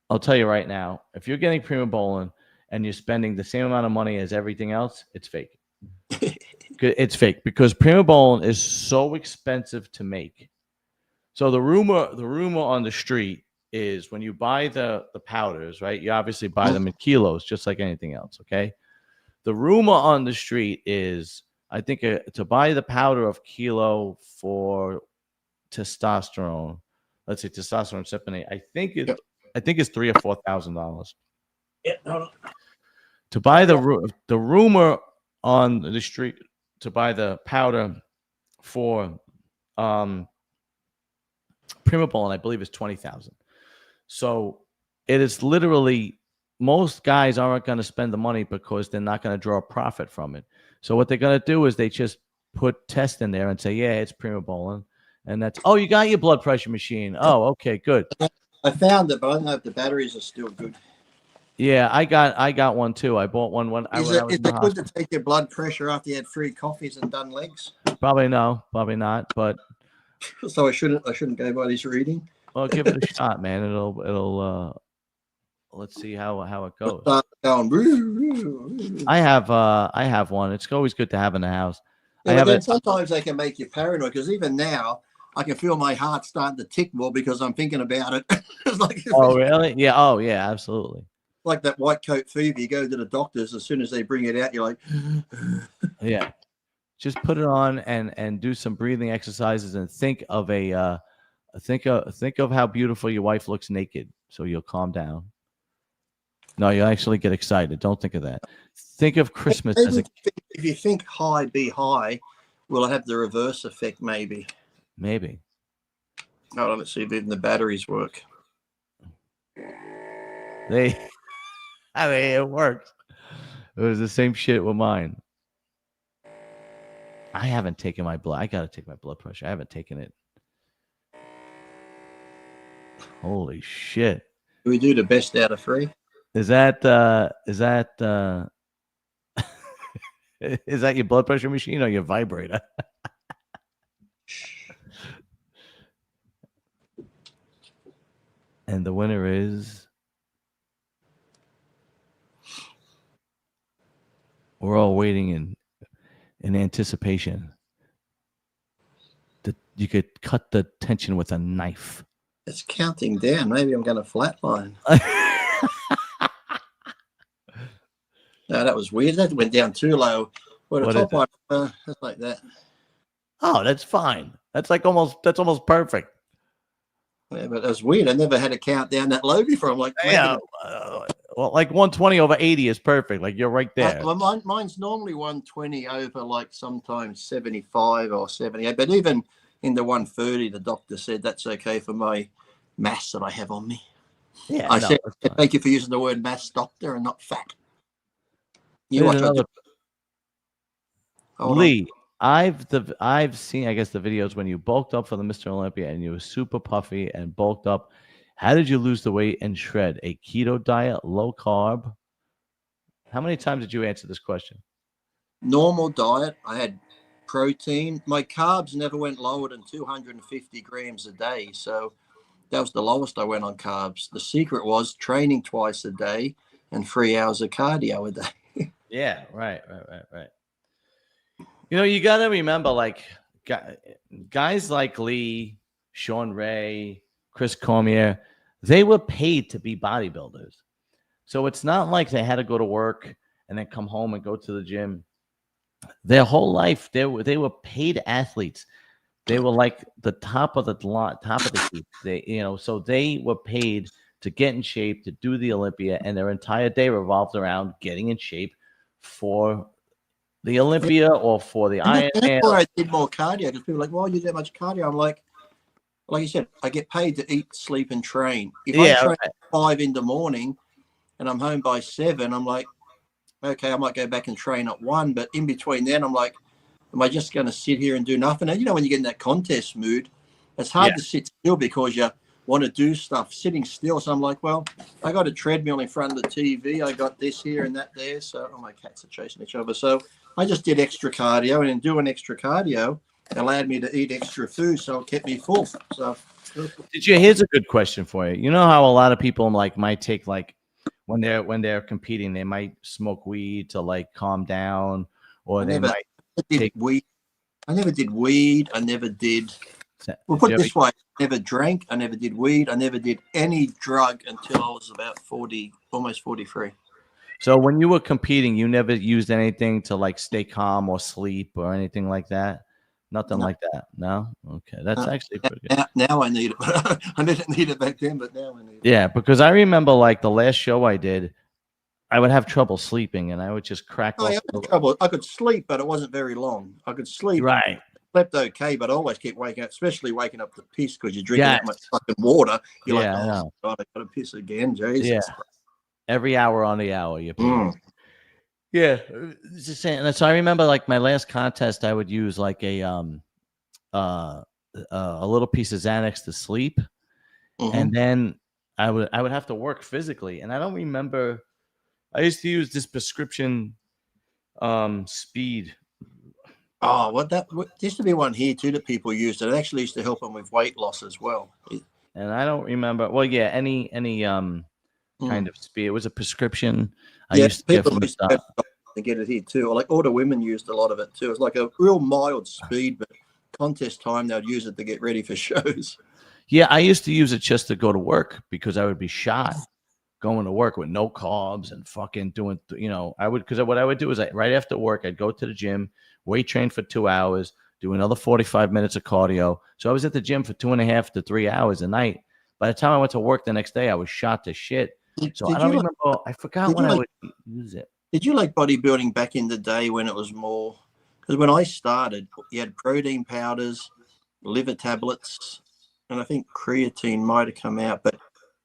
S1: I'll tell you right now, if you're getting Primobolan and you're spending the same amount of money as everything else, it's fake. It's fake because Primobolan is so expensive to make. So the rumor on the street is when you buy the powders, right? You obviously buy them in kilos, just like anything else, okay? The rumor on the street is, I think to buy the powder of kilo for testosterone, let's say testosterone cypionate, I think it's $3,000 or $4,000.
S2: Yeah, no.
S1: To buy the rumor on the street to buy the powder for Primobolan, I believe, is $20,000. So it is literally, most guys aren't going to spend the money because they're not going to draw a profit from it. So what they're going to do is they just put test in there and say, yeah, it's Primobolan. And that's, oh, you got your blood pressure machine. Oh, okay, good.
S2: I found it, but I don't know if the batteries are still good.
S1: Yeah, I got one too. I bought one. Is it
S2: good to take your blood pressure after you had 3 coffees and done legs?
S1: Probably no, probably not. But
S2: so I shouldn't go by this reading.
S1: Well, give it a shot, man. It'll let's see how it goes. I have one. It's always good to have in the house.
S2: Yeah, sometimes they can make you paranoid because even now I can feel my heart starting to tick more because I'm thinking about it. It's like,
S1: oh really? Yeah. Oh yeah. Absolutely.
S2: Like that white coat fever. You go to the doctors as soon as they bring it out. You're like,
S1: yeah. Just put it on and do some breathing exercises and think of think of how beautiful your wife looks naked, so you'll calm down. No, you'll actually get excited. Don't think of that. Think of Christmas as a.
S2: If you think high, be high, will it have the reverse effect? Maybe.
S1: Maybe.
S2: Hold on, let's see if even the batteries work.
S1: I mean, it works. It was the same shit with mine. I haven't taken my blood. I got to take my blood pressure. I haven't taken it. Holy shit.
S2: Do we do the best out of 3?
S1: Is that is that your blood pressure machine or your vibrator? And the winner is, we're all waiting in anticipation. you could cut the tension with a knife.
S2: It's counting down. Maybe I'm going to flatline. No, that was weird. That went down too low. Well, the top one, just like that.
S1: Oh, that's fine. That's almost perfect.
S2: Yeah, but it was weird. I never had a count down that low before. I'm like,
S1: yeah, well, like 120 over 80 is perfect. Like you're right there.
S2: Well, mine's normally 120 over like sometimes 75 or 78. But even in the 130, the doctor said that's okay for my mass that I have on me.
S1: Yeah,
S2: I said, thank you for using the word mass, doctor, and not fat. You watch another...
S1: Lee. I've seen, I guess, the videos when you bulked up for the Mr. Olympia and you were super puffy and bulked up. How did you lose the weight and shred? A keto diet, low carb? How many times did you answer this question?
S2: Normal diet. I had protein. My carbs never went lower than 250 grams a day. So that was the lowest I went on carbs. The secret was training twice a day and 3 hours of cardio a day.
S1: Yeah, right. You know, you got to remember, like, guys like Lee, Sean Ray, Chris Cormier, they were paid to be bodybuilders. So it's not like they had to go to work and then come home and go to the gym. Their whole life, they were paid athletes. They were like the top of the heap. So they were paid to get in shape, to do the Olympia, and their entire day revolved around getting in shape for the Olympia or for the Ironman.
S2: That's why I did more cardio, because people are like, "Why you do that much cardio?" I'm like you said, I get paid to eat, sleep, and train. If I train at 5 in the morning and I'm home by 7, I'm like, okay, I might go back and train at 1. But in between then, I'm like, am I just going to sit here and do nothing? And when you get in that contest mood, it's hard to sit still because you want to do stuff sitting still. So I'm like, well, I got a treadmill in front of the TV. I got this here and that there. So my cats are chasing each other. So I just did extra cardio, and in doing extra cardio, it allowed me to eat extra food, so it kept me full. So
S1: here's a good question for you. You know how a lot of people might take, like, when they're competing, they might smoke weed to like calm down, or might take
S2: weed. I never did weed. I never did. Well, put it this way: I never drank. I never did weed. I never did any drug until I was about 40, almost 43.
S1: So when you were competing, you never used anything to like stay calm or sleep or anything like that? Nothing like that? No? Okay. That's actually pretty good.
S2: Now I need it. I didn't need it back then, but now I need it.
S1: Yeah, because I remember like the last show I did, I would have trouble sleeping and I would just crack off.
S2: I could sleep, but it wasn't very long. I could sleep.
S1: Right.
S2: Slept okay, but I always kept waking up, especially waking up to piss because you're drinking that much fucking water. You're like, oh, God, I got to piss again. Jesus.
S1: Yeah. Every hour on the hour. Yeah. Just saying. So I remember like my last contest, I would use like a little piece of Xanax to sleep. And then I would have to work physically. And I don't remember, I used to use this prescription speed.
S2: Oh, there used to be one here too that people used. It actually used to help them with weight loss as well.
S1: And I don't remember. Well, yeah, any kind of speed. It was a prescription. I used to get from the start.
S2: To get it here too. Like all the women used a lot of it too. It's like a real mild speed, but contest time they'd use it to get ready for shows.
S1: Yeah, I used to use it just to go to work because I would be shot going to work with no carbs and fucking doing, because what I would do is right after work, I'd go to the gym, weight train for 2 hours, do another 45 minutes of cardio. So I was at the gym for 2.5 to 3 hours a night. By the time I went to work the next day, I was shot to shit. So I don't remember. I forgot when I would use it.
S2: Did you like bodybuilding back in the day when it was more? Because when I started, you had protein powders, liver tablets, and I think creatine might have come out, but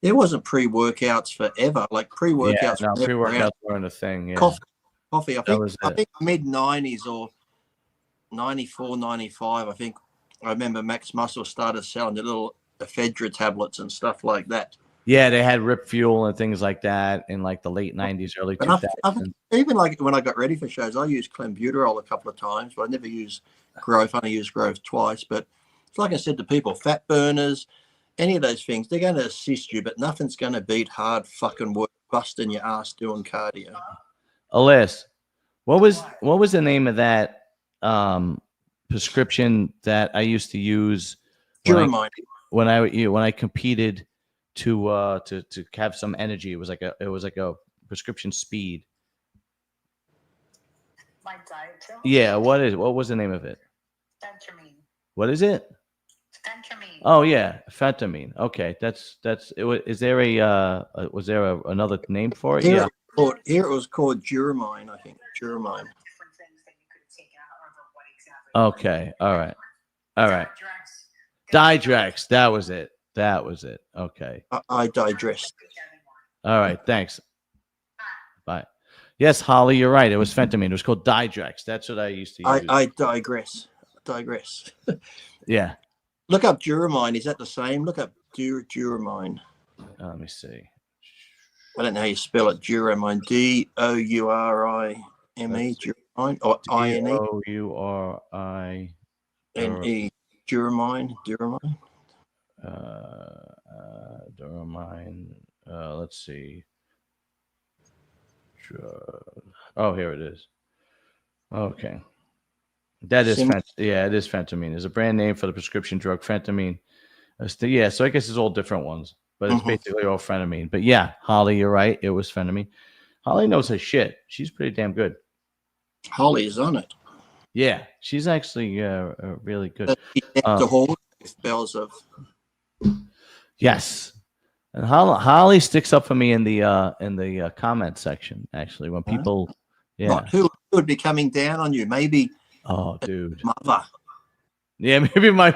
S2: there wasn't pre-workouts forever. Like pre-workouts.
S1: Yeah, no, pre-workouts weren't a thing. Yeah.
S2: Coffee. I think mid-90s or 94, 95, I think. I remember Max Muscle started selling the little ephedra tablets and stuff like that.
S1: Yeah, they had Rip Fuel and things like that in like the late 90s, early 2000s.
S2: Even like when I got ready for shows, I used clenbuterol a couple of times, but I never used growth. I only used growth twice. But it's like I said to people, fat burners, any of those things, they're going to assist you, but nothing's going to beat hard fucking work, busting your ass doing cardio.
S1: Alyssa, what was the name of that prescription that I used to use
S2: Duramine.
S1: when I competed to have some energy. It was like a prescription speed.
S3: Like diet pill?
S1: Yeah, what was the name of it?
S3: Phentermine.
S1: What is it?
S3: Phentermine.
S1: Oh yeah, phentermine. Okay, that's it. Is there was there another name for it?
S2: Here it was called Duramine, I think. Duramine.
S3: Different things that you could take out of what exactly.
S1: Okay, all right. Didrex, that was it. Okay.
S2: I digressed.
S1: All right, thanks. Bye. Yes, Holly, you're right. It was phentermine. It was called Didrex. That's what I used to use.
S2: I digress.
S1: Yeah.
S2: Look up Duramine. Is that the same? Look up Duramine.
S1: Let me see.
S2: I don't know how you spell it. Duramine. Dourime. Duramine. Or INE.
S1: Dourine.
S2: Duramine.
S1: Duramine. Let's see. Oh, here it is. Okay. That is it is phentermine. There's a brand name for the prescription drug phentermine. Yeah, so I guess it's all different ones, but it's basically all phentermine. But yeah, Holly, you're right. It was phentermine. Holly knows her shit. She's pretty damn good.
S2: Holly is on it.
S1: Yeah, she's actually really good.
S2: The whole spells of.
S1: Yes, and Holly sticks up for me in the comment section. Actually, when people,
S2: who would be coming down on you? Maybe.
S1: Oh, dude.
S2: Mother.
S1: Yeah, maybe my.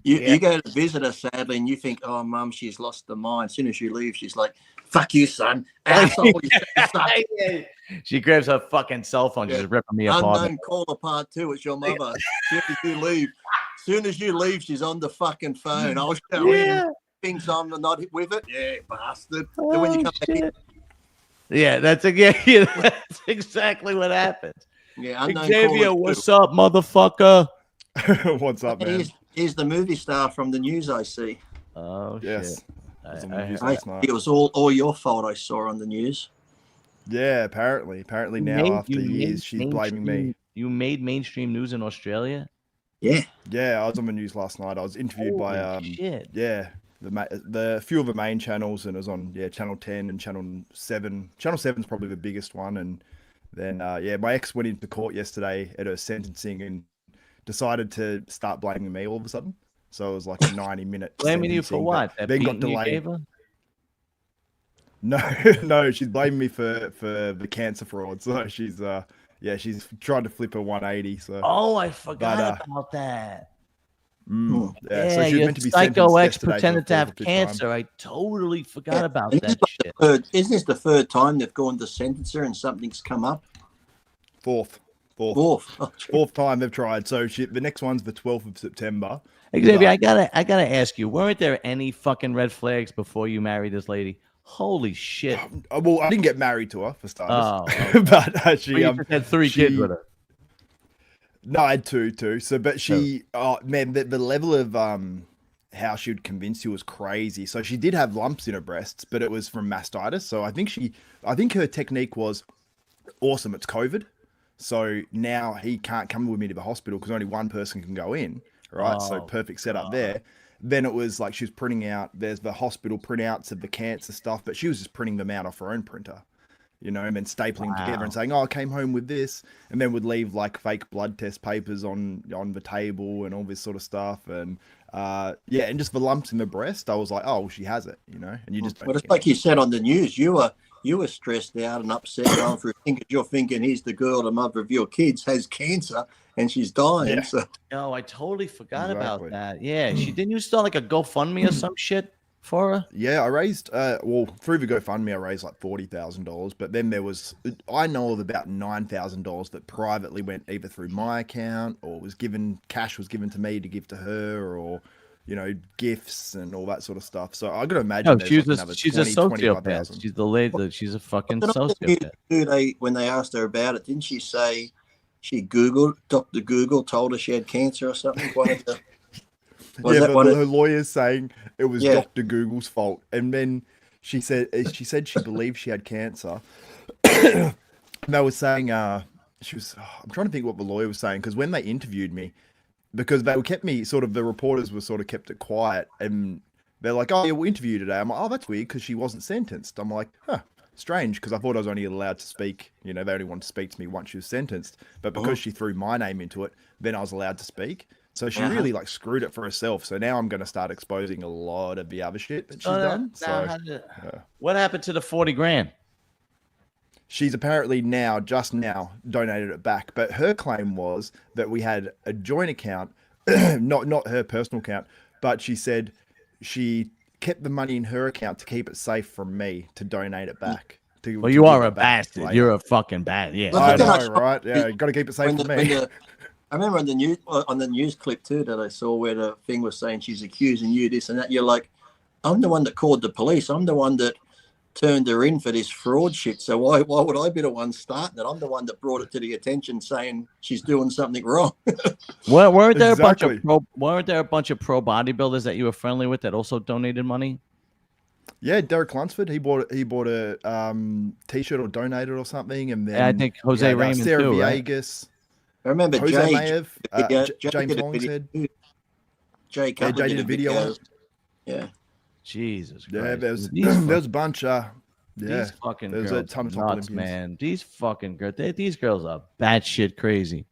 S2: You go to visit her sadly, and you think, "Oh, Mum, she's lost her mind." As soon as you leave, she's like, "Fuck you, son, asshole."
S1: She grabs her fucking cell phone, she's ripping me apart.
S2: Unknown caller part 2. It's your mother. Soon as you leave, she's on the fucking phone. I'll show him. Thinks I'm not with it. Yeah, bastard. Then when you come back in,
S1: yeah, that's exactly what happens.
S2: Yeah,
S1: Xavier, what's up, motherfucker?
S4: What's up, man?
S2: He's the movie star from the news I see.
S1: Oh,
S4: yes.
S1: Shit.
S2: It was all your fault. I saw on the news.
S4: Yeah, apparently now after years, she's blaming me.
S1: You made mainstream news in Australia?
S2: Yeah.
S4: Yeah, I was on the news last night. I was interviewed by the few of the main channels, and it was on Channel 10 and Channel 7. Channel 7's probably the biggest one, and then my ex went into court yesterday at her sentencing and decided to start blaming me all of a sudden. So it was like a 90-minute.
S1: Blaming you for what?
S4: Then got delayed. No, she's blaming me for the cancer fraud. So she's she's trying to flip a 180. So
S1: I forgot about that.
S4: So she was
S1: your
S4: meant to be
S1: psycho ex
S4: yesterday
S1: pretended to have
S4: for
S1: cancer.
S4: time.
S1: I totally forgot about that shit.
S2: Isn't this the third time they've gone to sentence her and something's come up?
S4: Fourth time they've tried. So the next one's the 12th of September.
S1: Xavier, I gotta ask you, weren't there any fucking red flags before you married this lady? Holy shit!
S4: Well, I didn't get married to her for starters.
S1: Oh,
S4: but she
S1: had 3 kids with her.
S4: No, I had two. So, but she, the level of how she would convince you was crazy. So she did have lumps in her breasts, but it was from mastitis. So I think her technique was awesome. It's COVID. So now he can't come with me to the hospital because only one person can go in. Right. So perfect setup there. Then it was like she was printing out, there's the hospital printouts of the cancer stuff, but she was just printing them out off her own printer, and then stapling them together and saying, I came home with this, and then would leave like fake blood test papers on the table and all this sort of stuff. And and just the lumps in the breast, I was like, oh, well, she has it, and you just don't.
S2: But it's like you said on the news, you were stressed out and upset going through because you're thinking here's the girl, the mother of your kids, has cancer and she's dying.
S4: Yeah.
S2: So.
S1: No, I totally forgot about that. Yeah, didn't you start like a GoFundMe or some shit for her?
S4: Yeah, I raised through the GoFundMe I raised like $40,000, but then I know of about $9,000 that privately went either through my account or cash was given to me to give to her, or gifts and all that sort of stuff. So I got to imagine
S1: she's a sociopath. She's the lady. She's a fucking sociopath.
S2: When they asked her about it, didn't she say she Googled, Dr. Google told her she had cancer or something?
S4: Her lawyer's saying it was Dr. Google's fault. And then she said she believed she had cancer. And they were saying I'm trying to think what the lawyer was saying, because when they interviewed me, because they kept me sort of, the reporters were sort of kept it quiet, and they're like, oh yeah, we'll interview you today. I'm like, oh, that's weird, because she wasn't sentenced. I'm like, huh, strange, because I thought I was only allowed to speak, you know, they only wanted to speak to me once she was sentenced, but because she threw my name into it, then I was allowed to speak. So she really like screwed it for herself. So now I'm going to start exposing a lot of the other shit that she's done.
S1: What happened to the 40 grand?
S4: She's apparently just now donated it back, but her claim was that we had a joint account, not her personal account, but she said she kept the money in her account to keep it safe from me to donate it back.
S1: Well, you are a bastard. You're a fucking bad. Yeah,
S4: I know, right? Yeah, got to keep it safe from me.
S2: I remember on the news clip too that I saw where the thing was saying she's accusing you this and that. You're like, I'm the one that called the police. I'm the one that turned her in for this fraud shit. So why would I be the one starting it? I'm the one that brought it to the attention, saying she's doing something wrong.
S1: Well, weren't there a bunch of pro bodybuilders that you were friendly with that also donated money?
S4: Yeah, Derek Lunsford, he bought a t-shirt or donated or something, and then
S1: I think Jose Raymond
S4: Sarah
S1: too,
S4: Viegas.
S1: Right?
S2: I remember
S4: Jose
S2: Jay,
S4: may have, James Longshead.
S2: Jay
S4: did a video.
S2: Yeah.
S1: Jesus Christ.
S4: Yeah, there's a bunch.
S1: These fucking
S4: there's
S1: girls
S4: a ton of
S1: nuts, man. These fucking girls. These girls are batshit crazy.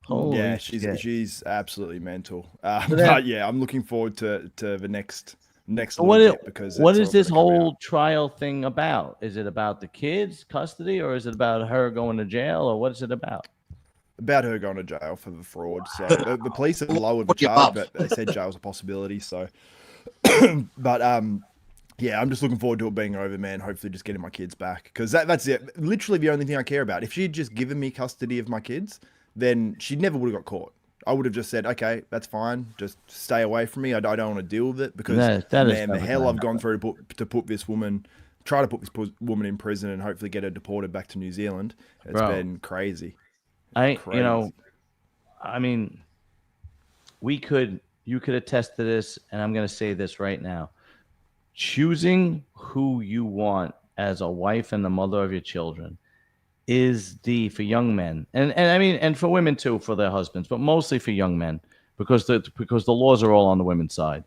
S1: Holy
S4: yeah,
S1: shit.
S4: she's absolutely mental. But yeah, I'm looking forward to the next because
S1: what is this whole trial thing about? Is it about the kids' custody, or is it about her going to jail, or what is it about?
S4: About her going to jail for the fraud. So the police have lowered the charge, but they said jail's a possibility. So, but yeah, I'm just looking forward to it being over, man. Hopefully, just getting my kids back, because that's it. Literally the only thing I care about. If she'd just given me custody of my kids, then she never would have got caught. I would have just said, okay, that's fine. Just stay away from me. I don't want to deal with it, because man, the hell I've gone through to put this woman in prison and hopefully get her deported back to New Zealand. It's been crazy.
S1: You know, I mean, you could attest to this, and I'm going to say this right now. Choosing who you want as a wife and the mother of your children is for young men, and I mean, and for women too, for their husbands, but mostly for young men, because the laws are all on the women's side.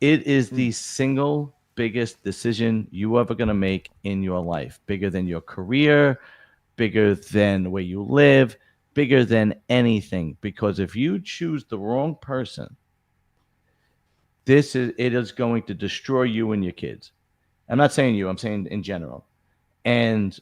S1: It is the single biggest decision you ever going to make in your life, bigger than your career, bigger than where you live, bigger than anything. Because if you choose the wrong person, it is going to destroy you and your kids. I'm not saying you, I'm saying in general. And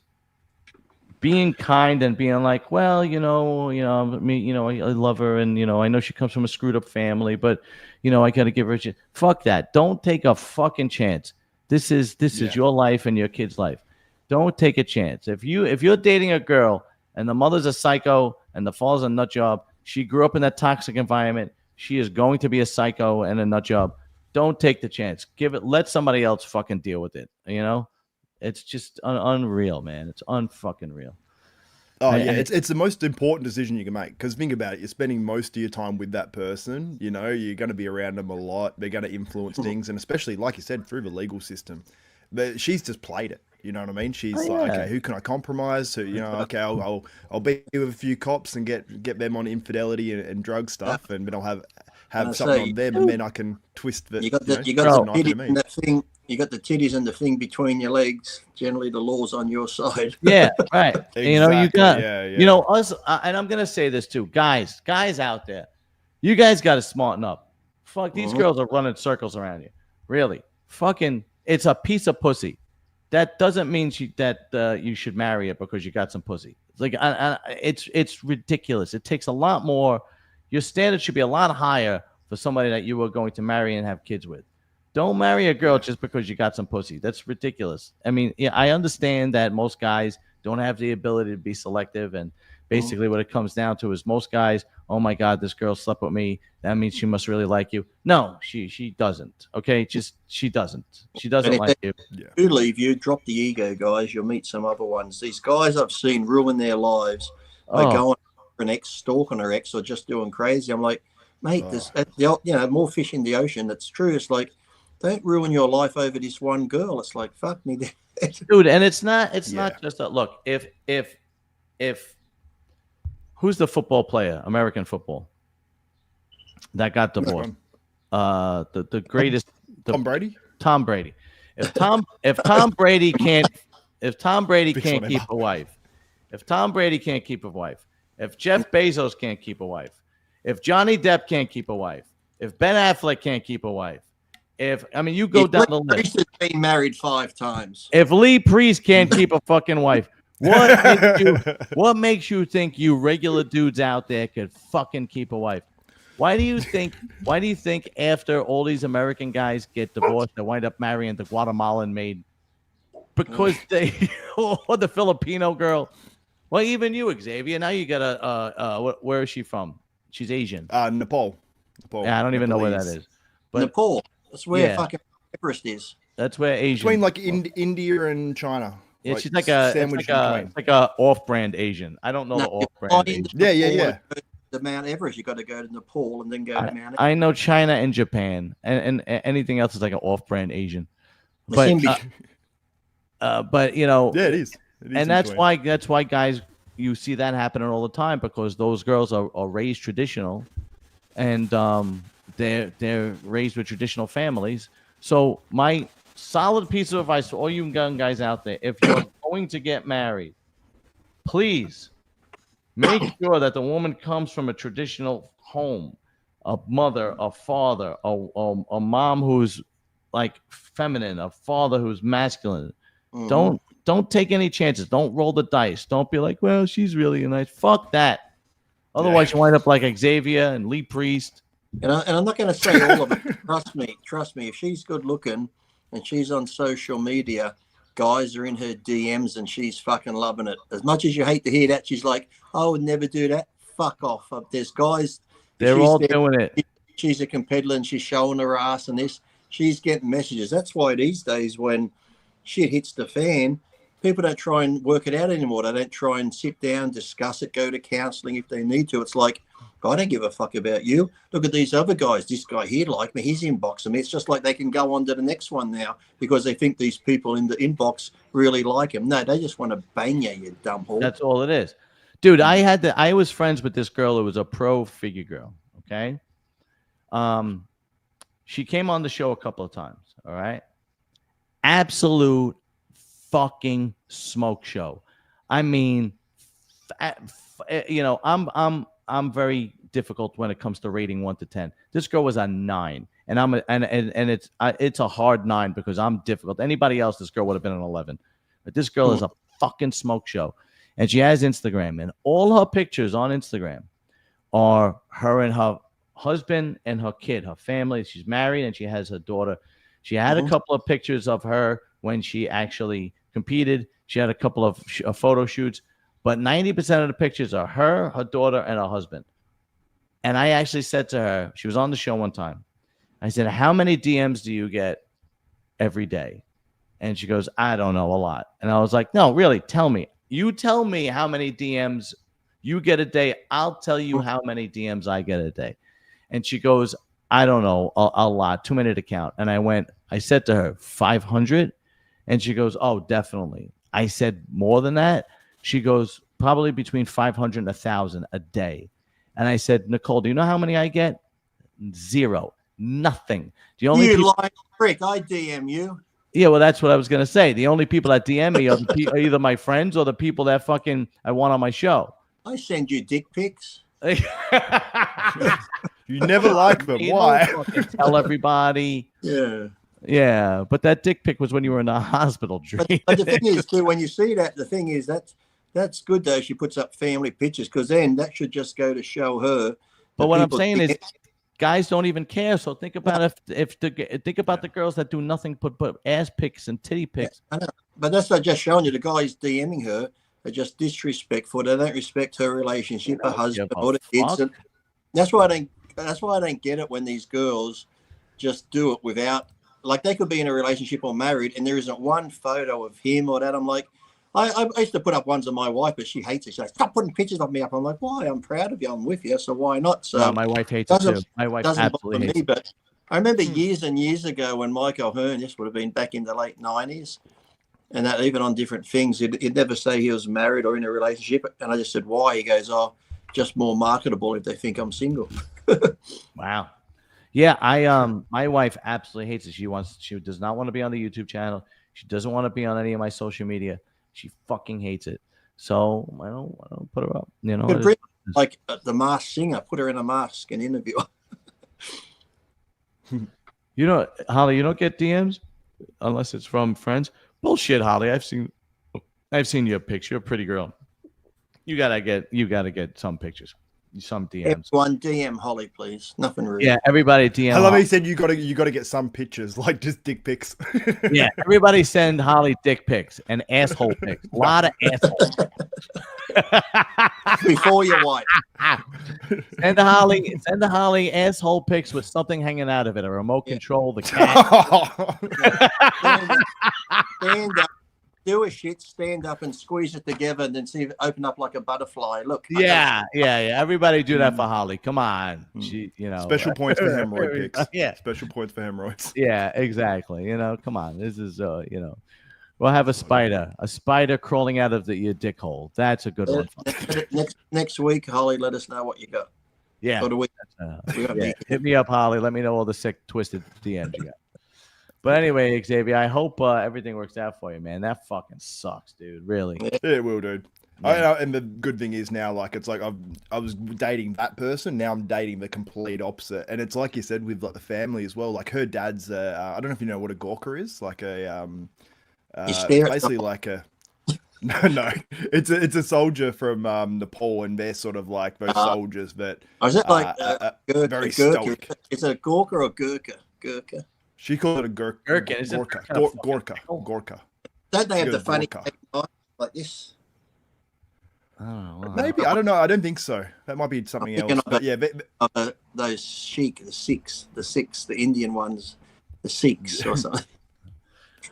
S1: being kind and being like, well, I love her, and I know she comes from a screwed up family, but I got to give her a chance. Fuck that. Don't take a fucking chance. This is your life and your kid's life. Don't take a chance. If you're dating a girl and the mother's a psycho and the father's a nut job, she grew up in that toxic environment, she is going to be a psycho and a nut job. Don't take the chance. Let somebody else fucking deal with it. It's just unreal, man. It's unfucking real.
S4: Oh, yeah. It's the most important decision you can make, because think about it. You're spending most of your time with that person. You're going to be around them a lot. They're going to influence things. And especially, like you said, through the legal system. She's just played it. You know what I mean? She's like, okay, who can I compromise? So, okay, I'll be with a few cops and get them on infidelity and drug stuff, and then I'll have something on them, and then I can twist the.
S2: You got the titties and the thing. You got the titties and the thing between your legs. Generally, the law's on your side.
S1: Yeah, right.
S4: Exactly.
S1: You got, us, and I'm gonna say this too, guys out there, you guys got to smarten up. Fuck, these girls are running circles around you. Really, fucking, it's a piece of pussy. That doesn't mean you should marry it because you got some pussy. It's like it's ridiculous. It takes a lot more. Your standard should be a lot higher for somebody that you are going to marry and have kids with. Don't marry a girl just because you got some pussy. That's ridiculous. I mean, yeah, I understand that most guys don't have the ability to be selective, and basically what it comes down to is most guys, oh my God, this girl slept with me. That means she must really like you. No, she doesn't. Okay, she doesn't. She doesn't like you.
S2: If you leave, you drop the ego, guys. You'll meet some other ones. These guys I've seen ruin their lives by going for an ex, stalking her ex, or just doing crazy. I'm like, mate, more fish in the ocean. That's true. It's like, don't ruin your life over this one girl. It's like, fuck me,
S1: dude. And it's not just that. Look, if Who's the football player? American football that got divorced. The greatest.
S4: Tom Brady.
S1: Tom Brady. If Tom Brady can't keep a wife, if Tom Brady can't keep a wife, if Jeff Bezos can't keep a wife, if Johnny Depp can't keep a wife, if Ben Affleck can't keep a wife, you go down the list.
S2: Priest has been married 5 times.
S1: If Lee Priest can't keep a fucking wife, what makes you think you regular dudes out there could fucking keep a wife? Why do you think after all these American guys get divorced, they wind up marrying the Guatemalan maid? Because they or the Filipino girl. Well, even you, Xavier. Now you got where is she from? She's Asian.
S4: Nepal.
S1: Yeah, I don't even know where that is. But
S2: Nepal. That's where fucking Everest is.
S1: That's where Asian.
S4: Between like India and China.
S1: Yeah, she's like a off-brand Asian. I don't know the off-brand Asian.
S4: Yeah.
S2: The Mount Everest, you got to go to Nepal and then go to Mount Everest.
S1: I know China and Japan, and anything else is like an off-brand Asian. But you know,
S4: yeah, it is.
S1: And that's why guys, you see that happening all the time, because those girls are raised traditional, and they're raised with traditional families. So my solid piece of advice to all you young guys out there: if you're going to get married, please make sure that the woman comes from a traditional home, a mother, a father, a mom who's like feminine, a father who's masculine. Mm-hmm. Don't take any chances. Don't roll the dice. Don't be like, well, she's really nice. Fuck that. Otherwise, you wind up like Xavier and Lee Priest.
S2: And I'm not going to say all of it. Trust me. If she's good looking and she's on social media, guys are in her DMs and she's fucking loving it. As much as you hate to hear that, she's like, I would never do that. Fuck off. There's guys.
S1: They're all doing it.
S2: She's a competitor and she's showing her ass and this. She's getting messages. That's why these days when shit hits the fan, people don't try and work it out anymore. They don't try and sit down, discuss it, go to counselling if they need to. It's like, I don't give a fuck about you. Look at these other guys. This guy here like me. He's inboxing me. It's just like they can go on to the next one now because they think these people in the inbox really like him. No, they just want to bang you dumb whore.
S1: That's all it is. Dude, I was friends with this girl who was a pro figure girl, okay? She came on the show a couple of times, all right? Absolute fucking smoke show. I mean, you know, I'm very difficult when it comes to rating 1 to 10. This girl was a 9, and it's a hard 9 because I'm difficult. Anybody else, this girl would have been an 11, but this girl is a fucking smoke show, and she has Instagram, and all her pictures on Instagram are her and her husband and her kid, her family. She's married and she has her daughter. She had a couple of pictures of her when she actually competed. She had a couple of photo shoots, but 90% of the pictures are her, her daughter, and her husband. And I actually said to her, she was on the show one time. I said, how many DMs do you get every day? And she goes, I don't know, a lot. And I was like, no, really, tell me. You tell me how many DMs you get a day. I'll tell you how many DMs I get a day. And she goes, I don't know, a lot, too many to count. And I said to her, 500? And she goes, oh, definitely. I said, more than that? She goes, probably between 500 and 1,000 a day. And I said, Nicole, do you know how many I get? 0. Nothing. The only
S2: you lying prick, I DM you.
S1: Yeah, well, that's what I was going to say. The only people that DM me are either my friends or the people that fucking I want on my show.
S2: I send you dick pics.
S4: You never like them. Why?
S1: Tell everybody.
S2: Yeah.
S1: Yeah, but that dick pic was when you were in the hospital.
S2: But the thing is, too, when you see that, the thing is that's good though. She puts up family pictures because then that should just go to show her.
S1: But what I'm saying is, guys don't even care. So think about think about the girls that do nothing but ass pics and titty pics.
S2: I know. But that's not just showing you. The guys DMing her are just disrespectful. They don't respect her relationship, her husband, or the kids. And that's why I don't get it when these girls just do it without, like, they could be in a relationship or married and there isn't one photo of him or that. I'm like, I used to put up ones of my wife, but she hates it. She's like, stop putting pictures of me up. I'm like, why? I'm proud of you. I'm with you. So why not? So
S1: no, my wife hates it too. My wife absolutely hates it.
S2: But I remember years and years ago when Mike O'Hearn, this would have been back in the late 90s, and that even on different things, he'd never say he was married or in a relationship. And I just said, why? He goes, oh, just more marketable if they think I'm single.
S1: Wow. Yeah, my wife absolutely hates it. She does not want to be on the YouTube channel. She doesn't want to be on any of my social media. She fucking hates it. So I don't put her up. You know,
S2: Could bring, like the Masked Singer, put her in a mask and interview her.
S1: You know, Holly, you don't get DMs unless it's from friends. Bullshit, Holly. I've seen your picture. You're a pretty girl. You gotta get some pictures, some DMs.
S2: Everyone DM Holly, please. Nothing rude.
S1: Yeah, everybody DM.
S4: I love
S1: Holly.
S4: he said you gotta get some pictures, like just dick pics.
S1: Yeah, everybody send Holly dick pics and asshole pics. A lot of assholes.
S2: Before your wife.
S1: Send the Holly asshole pics with something hanging out of it, a remote control, the cat.
S2: Stand up, do a shit, stand up and squeeze it together and then see if it open up like a butterfly. Look.
S1: Yeah. Everybody do that for Holly. Come on. She,
S4: special points for hemorrhoid pics.
S1: Yeah.
S4: Special points for hemorrhoids.
S1: Yeah, exactly. Come on. This is we'll have a spider crawling out of your dick hole. That's a good one.
S2: Next week, Holly, let us know what you got.
S1: Yeah.
S2: Or do we
S1: Yeah. Hit me up, Holly. Let me know all the sick, twisted DMs you got. But anyway, Xavier, I hope everything works out for you, man. That fucking sucks, dude. Really.
S4: Yeah, it will, dude.
S1: Yeah.
S4: And the good thing is now, like, it's like I was dating that person. Now I'm dating the complete opposite. And it's like you said with like the family as well. Like her dad's, I don't know if you know what a Gawker is. Like a, basically like a, no, it's a soldier from Nepal, and they're sort of like those soldiers that.
S2: Is it like
S4: very stoic?
S2: Is it a Gawker or Gurkha? Gurkha.
S4: She called it a Gurkha.
S1: Is it
S4: Gorka.
S1: kind of
S4: Gorka.
S2: Don't they have the funny
S4: Gurkha.
S2: like this?
S1: I don't know.
S4: Maybe, I don't know. I don't think so. That might be something else. But yeah,
S2: Those Sikh, the Sikhs, the Indian ones, the Sikhs or something.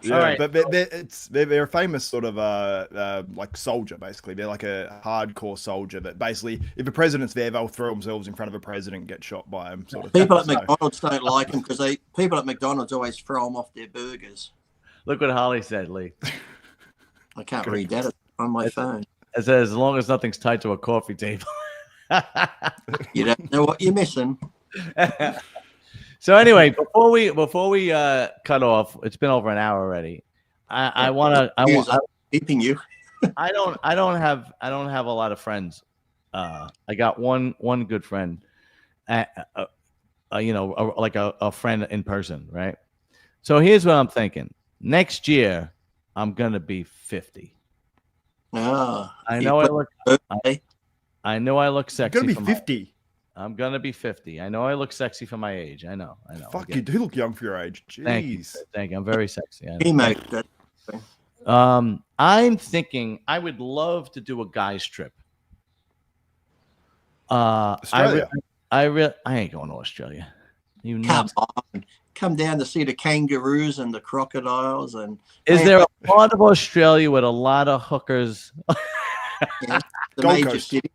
S4: Yeah,
S1: All right.
S4: but they're a famous sort of like soldier, basically. They're like a hardcore soldier that basically, if a president's there, they'll throw themselves in front of a president and get shot by him. Sort of
S2: People at McDonald's don't like them because people at McDonald's always throw them off their burgers.
S1: Look what Holly said, Lee.
S2: I can't read that on my phone.
S1: It says, as long as nothing's tied to a coffee table.
S2: You don't know what you're missing.
S1: So anyway, before we cut off, it's been over an hour already. I
S2: Keeping you.
S1: I don't have a lot of friends. I got one good friend, like a friend in person, right? So here's what I'm thinking. Next year, I'm gonna be 50. I know I look sexy.
S4: You're gonna be 50.
S1: I'm gonna be 50. I know I look sexy for my age. I know.
S4: Fuck, you do look young for your age. Jeez.
S1: Thank you. I'm very sexy. I'm thinking I would love to do a guy's trip.
S4: Australia.
S1: I ain't going to Australia. You
S2: Come on. Come down to see the kangaroos and the crocodiles and
S1: is there a part of Australia with a lot of hookers?
S2: Yeah, the
S4: Gold
S2: major
S4: Coast.
S2: city.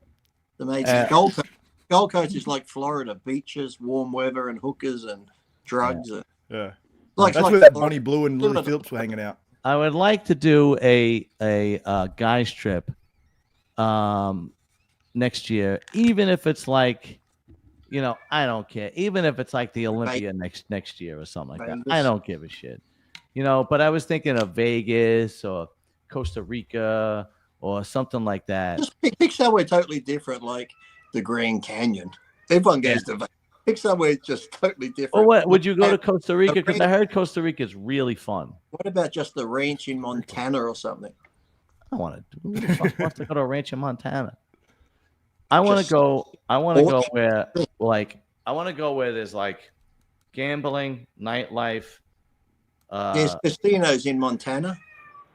S2: The major Gold Coast. Gold Coast is like Florida, beaches, warm weather, and hookers and drugs.
S4: Yeah.
S2: Like
S4: That's where that Bonnie Blue and Lily Phillips were hanging out.
S1: I would like to do a guy's trip next year, even if it's like, I don't care. Even if it's like the Olympia next year or something like that. I don't give a shit. But I was thinking of Vegas or Costa Rica or something like that.
S2: Just pick somewhere totally different, like the Grand Canyon. Everyone goes to Vegas. Pick somewhere just totally different.
S1: Well, what would you go to Costa Rica? Because I heard Costa Rica is really fun.
S2: What about just the ranch in Montana or something?
S1: I don't want to. Who the fuck wants to go to a ranch in Montana? I want to go where there's like gambling, nightlife.
S2: There's casinos in Montana.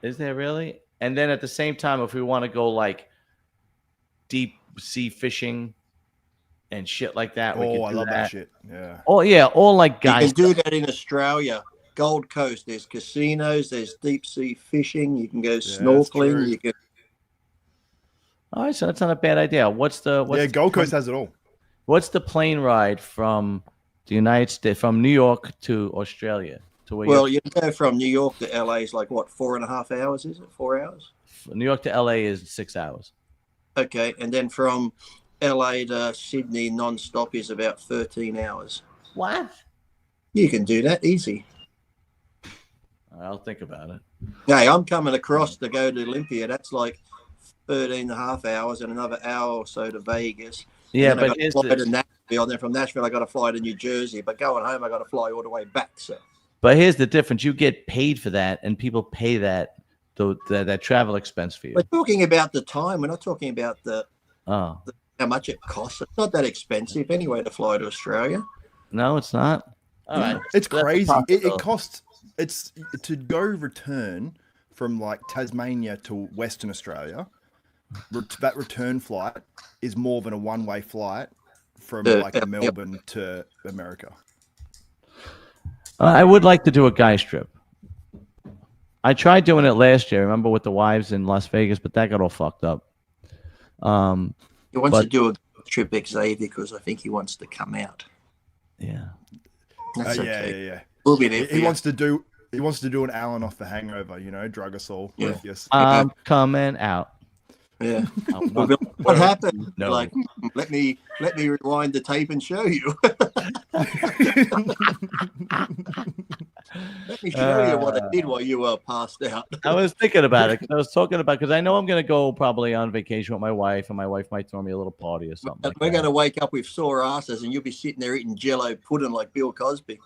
S1: Is there really? And then at the same time, if we want to go like deep sea fishing and shit like that, we can do
S4: I love that shit. Yeah.
S1: Oh yeah, all like guys.
S2: You can do that in Australia. Gold Coast. There's casinos. There's deep sea fishing. You can go snorkeling. You can.
S1: All right, so that's not a bad idea.
S4: Gold Coast has it all.
S1: What's the plane ride from the United States, from New York to Australia?
S2: Well, you go from New York to LA is like what, 4.5 hours? Is it 4 hours?
S1: New York to LA is 6 hours.
S2: Okay, and then from LA to Sydney non-stop is about 13 hours.
S1: What?
S2: You can do that easy.
S1: I'll think about it.
S2: Hey, I'm coming across to go to Olympia. That's like 13 and a half hours and another hour or so to Vegas.
S1: Yeah,
S2: but
S1: but
S2: I got to fly to Nashville. Then from Nashville, I got to fly to New Jersey. But going home, I got to fly all the way back. So.
S1: But here's the difference: you get paid for that, and people pay that travel expense for you.
S2: We're talking about the time. We're not talking about
S1: Oh,
S2: how much it costs. It's not that expensive anyway to fly to Australia.
S1: no, it's not. All right,
S4: It's
S1: So that's a
S4: crazy. It
S1: possibility.
S4: costs. It's to go return from like Tasmania to Western Australia. That return flight is more than a one-way flight from like Melbourne to America.
S1: I would like to do a guys trip. I tried doing it last year. Remember with the wives in Las Vegas, but that got all fucked up.
S2: He wants to do a trip Xavier because I think he wants to come out.
S1: Yeah.
S2: That's
S4: Yeah.
S2: We'll be there.
S4: He wants to do an Alan off The Hangover. You know, drug us all.
S2: Yeah.
S4: Yes.
S1: I'm coming out.
S2: Yeah.
S1: What
S2: What happened?
S1: No.
S2: Like, let me rewind the tape and show you. Let me show you what I did while you were passed out.
S1: I was thinking about it. 'Cause I was talking about because I know I'm going to go probably on vacation with my wife, and my wife might throw me a little party or something. Like
S2: We're going to wake up with sore asses, and you'll be sitting there eating Jello pudding like Bill Cosby.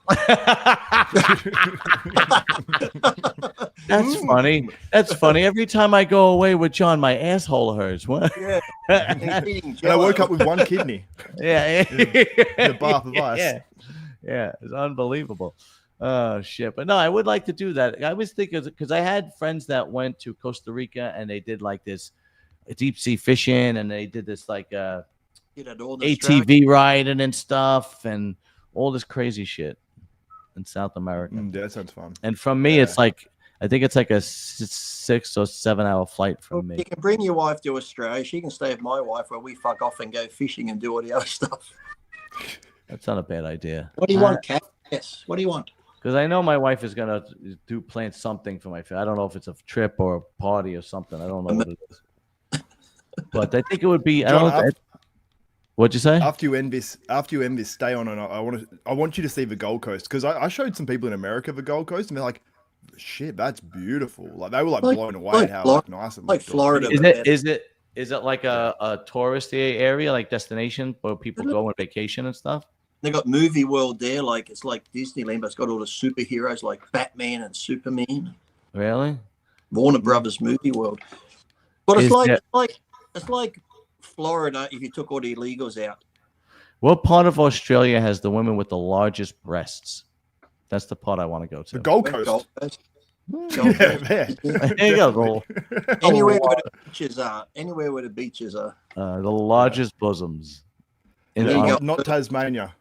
S1: That's funny. That's funny. Every time I go away with John, my asshole hurts. What?
S2: Yeah. And he's eating
S4: And I
S2: Jell-O.
S4: woke up with one kidney.
S1: Yeah.
S4: In a bath of ice.
S1: Yeah. It's unbelievable. Oh shit! But no, I would like to do that. I was thinking because I had friends that went to Costa Rica and they did like this deep sea fishing, and they did this like
S2: Did it all in Australia.
S1: ATV riding and stuff, and all this crazy shit in South America.
S4: Yeah, that sounds fun.
S1: And from me,
S4: Yeah.
S1: it's like I think it's like a 6 or 7 hour flight from
S2: Well,
S1: me.
S2: you can bring your wife to Australia. She can stay with my wife where we fuck off and go fishing and do all the other stuff.
S1: That's not a bad idea.
S2: What do you want, Kat? Yes. What do you want?
S1: Because I know my wife is gonna plan something for my family. I don't know if it's a trip or a party or something. I don't know what it is. But I think it would be.
S4: John,
S1: What'd you say?
S4: After you end this, stay on, and I want you to see the Gold Coast because I showed some people in America the Gold Coast, and they're like, "Shit, that's beautiful!" Like they were like blown away at how nice it
S2: Like
S4: looked.
S2: Florida.
S1: Is it like a touristy area, like destination where people go on vacation and stuff?
S2: They got Movie World there, like it's like Disneyland, but it's got all the superheroes like Batman and Superman.
S1: Really?
S2: Warner Brothers Movie World. But it's
S1: Is
S2: it's like Florida if you took all the illegals out.
S1: What part of Australia has the women with the largest breasts? That's the part I want to go to.
S4: The Gold
S2: West
S4: Coast.
S2: Gold Coast.
S4: Yeah, man.
S1: There you go.
S2: Anywhere where the beaches are. Anywhere where the beaches are.
S1: The largest bosoms.
S2: There you go.
S4: Not Tasmania.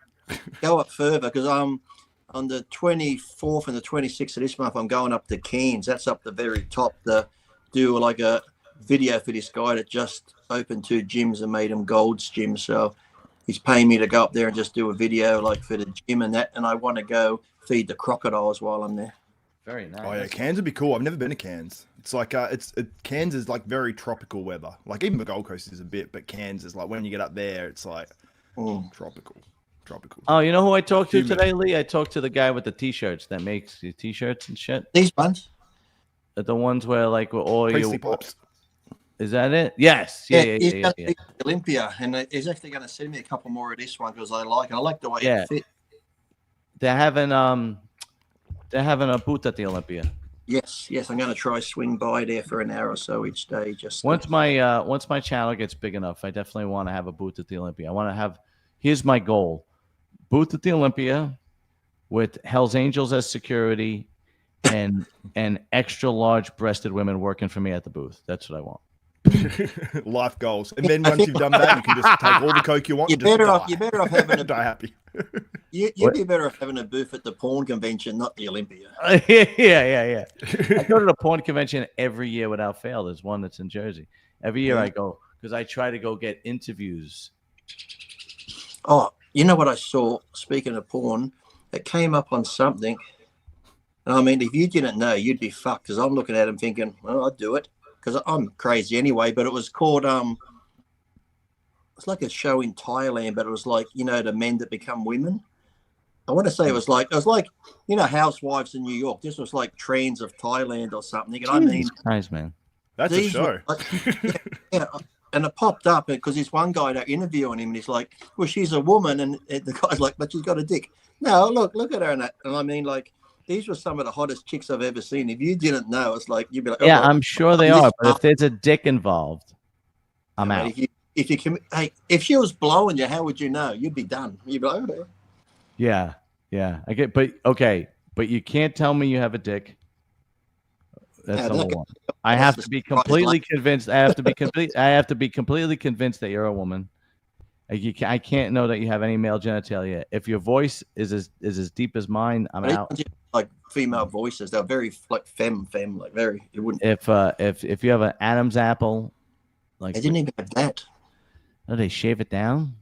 S2: Go up further because I'm on the 24th and the 26th of this month. I'm going up to Cairns. That's up the very top to do like a video for this guy that just opened 2 gyms and made them Gold's gyms. So he's paying me to go up there and just do a video like for the gym and that. And I want to go feed the crocodiles while I'm there.
S1: Very nice.
S4: Oh yeah, Cairns would be cool. I've never been to Cairns. It's like Cairns is like very tropical weather. Like even the Gold Coast is a bit, but Cairns is like when you get up there, it's like tropical.
S1: Oh, you know who I talked to
S4: Humid.
S1: today, Lee? I talked to the guy with the t-shirts that makes the t-shirts and shit.
S2: These ones?
S1: The ones where like all
S4: Priestly
S1: you
S4: pipes.
S1: is that it? Yes. Yeah.
S2: He's going to be Olympia, and he's actually going to send me a couple more of this one because I like it. I like the way it fits.
S1: They're having a booth at the Olympia.
S2: Yes, I'm going to try swing by there for an hour or so each day. Just
S1: Once my channel gets big enough, I definitely want to have a booth at the Olympia. I want to have. Here's my goal: booth at the Olympia with Hell's Angels as security and extra large breasted women working for me at the booth. That's what I want.
S4: Life goals. And then once you've done that, you can just take all the coke you want.
S2: You're better off having a
S4: die happy.
S2: You'd be better off having a booth at the porn convention, not the Olympia.
S1: Yeah. I go to the porn convention every year without fail. There's one that's in Jersey. Every year I go because I try to go get interviews.
S2: Oh, you know what I saw? Speaking of porn, it came up on something. And I mean, if you didn't know, you'd be fucked because I'm looking at him thinking, well, I'd do it because I'm crazy anyway. But it was called it's like a show in Thailand, but it was like, you know, the men that become women. I want to say it was like you know, Housewives in New York. This was like Trends of Thailand or something. And I mean,
S1: Christ, man,
S4: That's a show.
S2: yeah, and it popped up because this one guy they're interviewing him, and he's like, "Well, she's a woman," and the guy's like, "But she's got a dick." No, look at her and that. And I mean, like, these were some of the hottest chicks I've ever seen. If you didn't know, it's like you'd be like,
S1: yeah,
S2: oh,
S1: I'm sure they are. But if there's a dick involved, I'm out.
S2: If she was blowing you, how would you know? You'd be done. You'd be like, oh.
S1: Yeah, I get, but okay, but you can't tell me you have a dick. That's number one. I have to be completely convinced. I have to be completely convinced that you're a woman. I can't know that you have any male genitalia. If your voice is as deep as mine, I'm out.
S2: Like female voices, they're very like femme, like very. It wouldn't.
S1: If you have an Adam's apple, like
S2: they didn't even have that.
S1: Oh, they shave it down?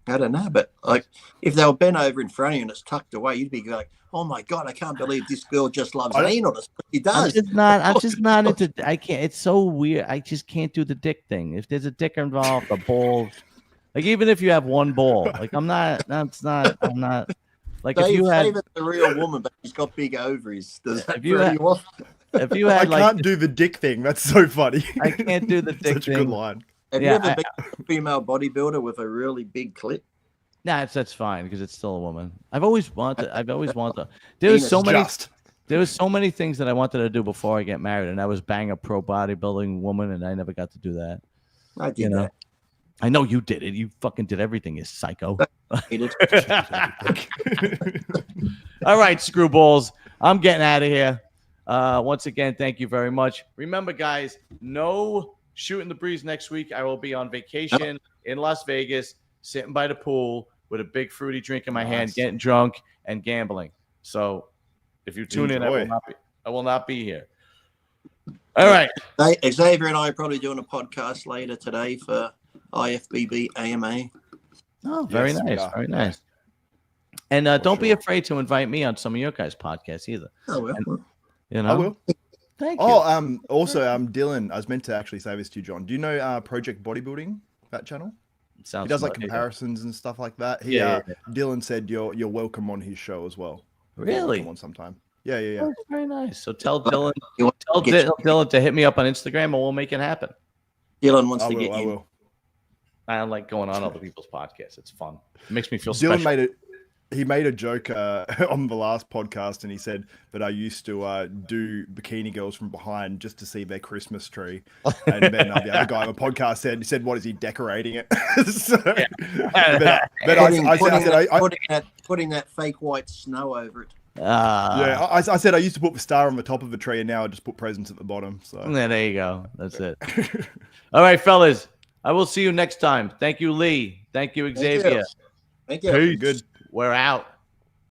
S2: I don't know, but like if they were bent over in front of you and it's tucked away, you'd be like, "Oh my god, I can't believe this girl just loves anal." He does.
S1: I'm just not into. I can't. It's so weird. I just can't do the dick thing. If there's a dick involved, a ball, like even if you have one ball, like I'm not. That's not. I'm not. Like if you had
S2: the real woman, but she's got big ovaries. Does that
S1: if you had
S4: I
S1: like,
S4: can't do the dick thing. That's so funny.
S1: I can't do the dick
S4: Such
S1: thing.
S4: a good line.
S2: Have you ever been a female bodybuilder with a really big clit?
S1: Nah, that's fine because it's still a woman. I've always wanted. There was so many things that I wanted to do before I get married, and I was bang a pro bodybuilding woman, and I never got to do that.
S2: I did that.
S1: I know you did it. You fucking did everything, you psycho. All right, screwballs. I'm getting out of here. Once again, thank you very much. Remember, guys, no shooting the breeze next week. I will be on vacation in Las Vegas, sitting by the pool with a big fruity drink in my hand, getting drunk and gambling. So if you tune in, I will not be here. All right.
S2: Xavier and I are probably doing a podcast later today for IFBB AMA.
S1: Oh, very nice. Very nice. And don't be afraid to invite me on some of your guys' podcasts either.
S2: I will.
S4: I will.
S1: Thank you.
S4: Oh, also, Dylan, I was meant to actually say this to you, John. Do you know Project Bodybuilding, that channel? He does like comparisons and stuff like that. Dylan said you're welcome on his show as well.
S1: Really?
S4: Come on sometime. Yeah.
S1: Oh, very nice. So tell Dylan Dylan to hit me up on Instagram and we'll make it happen.
S2: Dylan wants to get you.
S4: I will.
S1: I like going on other people's podcasts. It's fun. It makes me feel special.
S4: Dylan made a joke on the last podcast, and he said that I used to do bikini girls from behind just to see their Christmas tree. And then the other guy on the podcast said, "What is he decorating it?"
S2: Putting that fake white snow over it.
S4: I said I used to put the star on the top of the tree, and now I just put presents at the bottom. So
S1: there you go. That's it. All right, fellas. I will see you next time. Thank you, Lee. Thank you, Xavier.
S2: Thank you.
S4: Hey, good.
S1: We're out.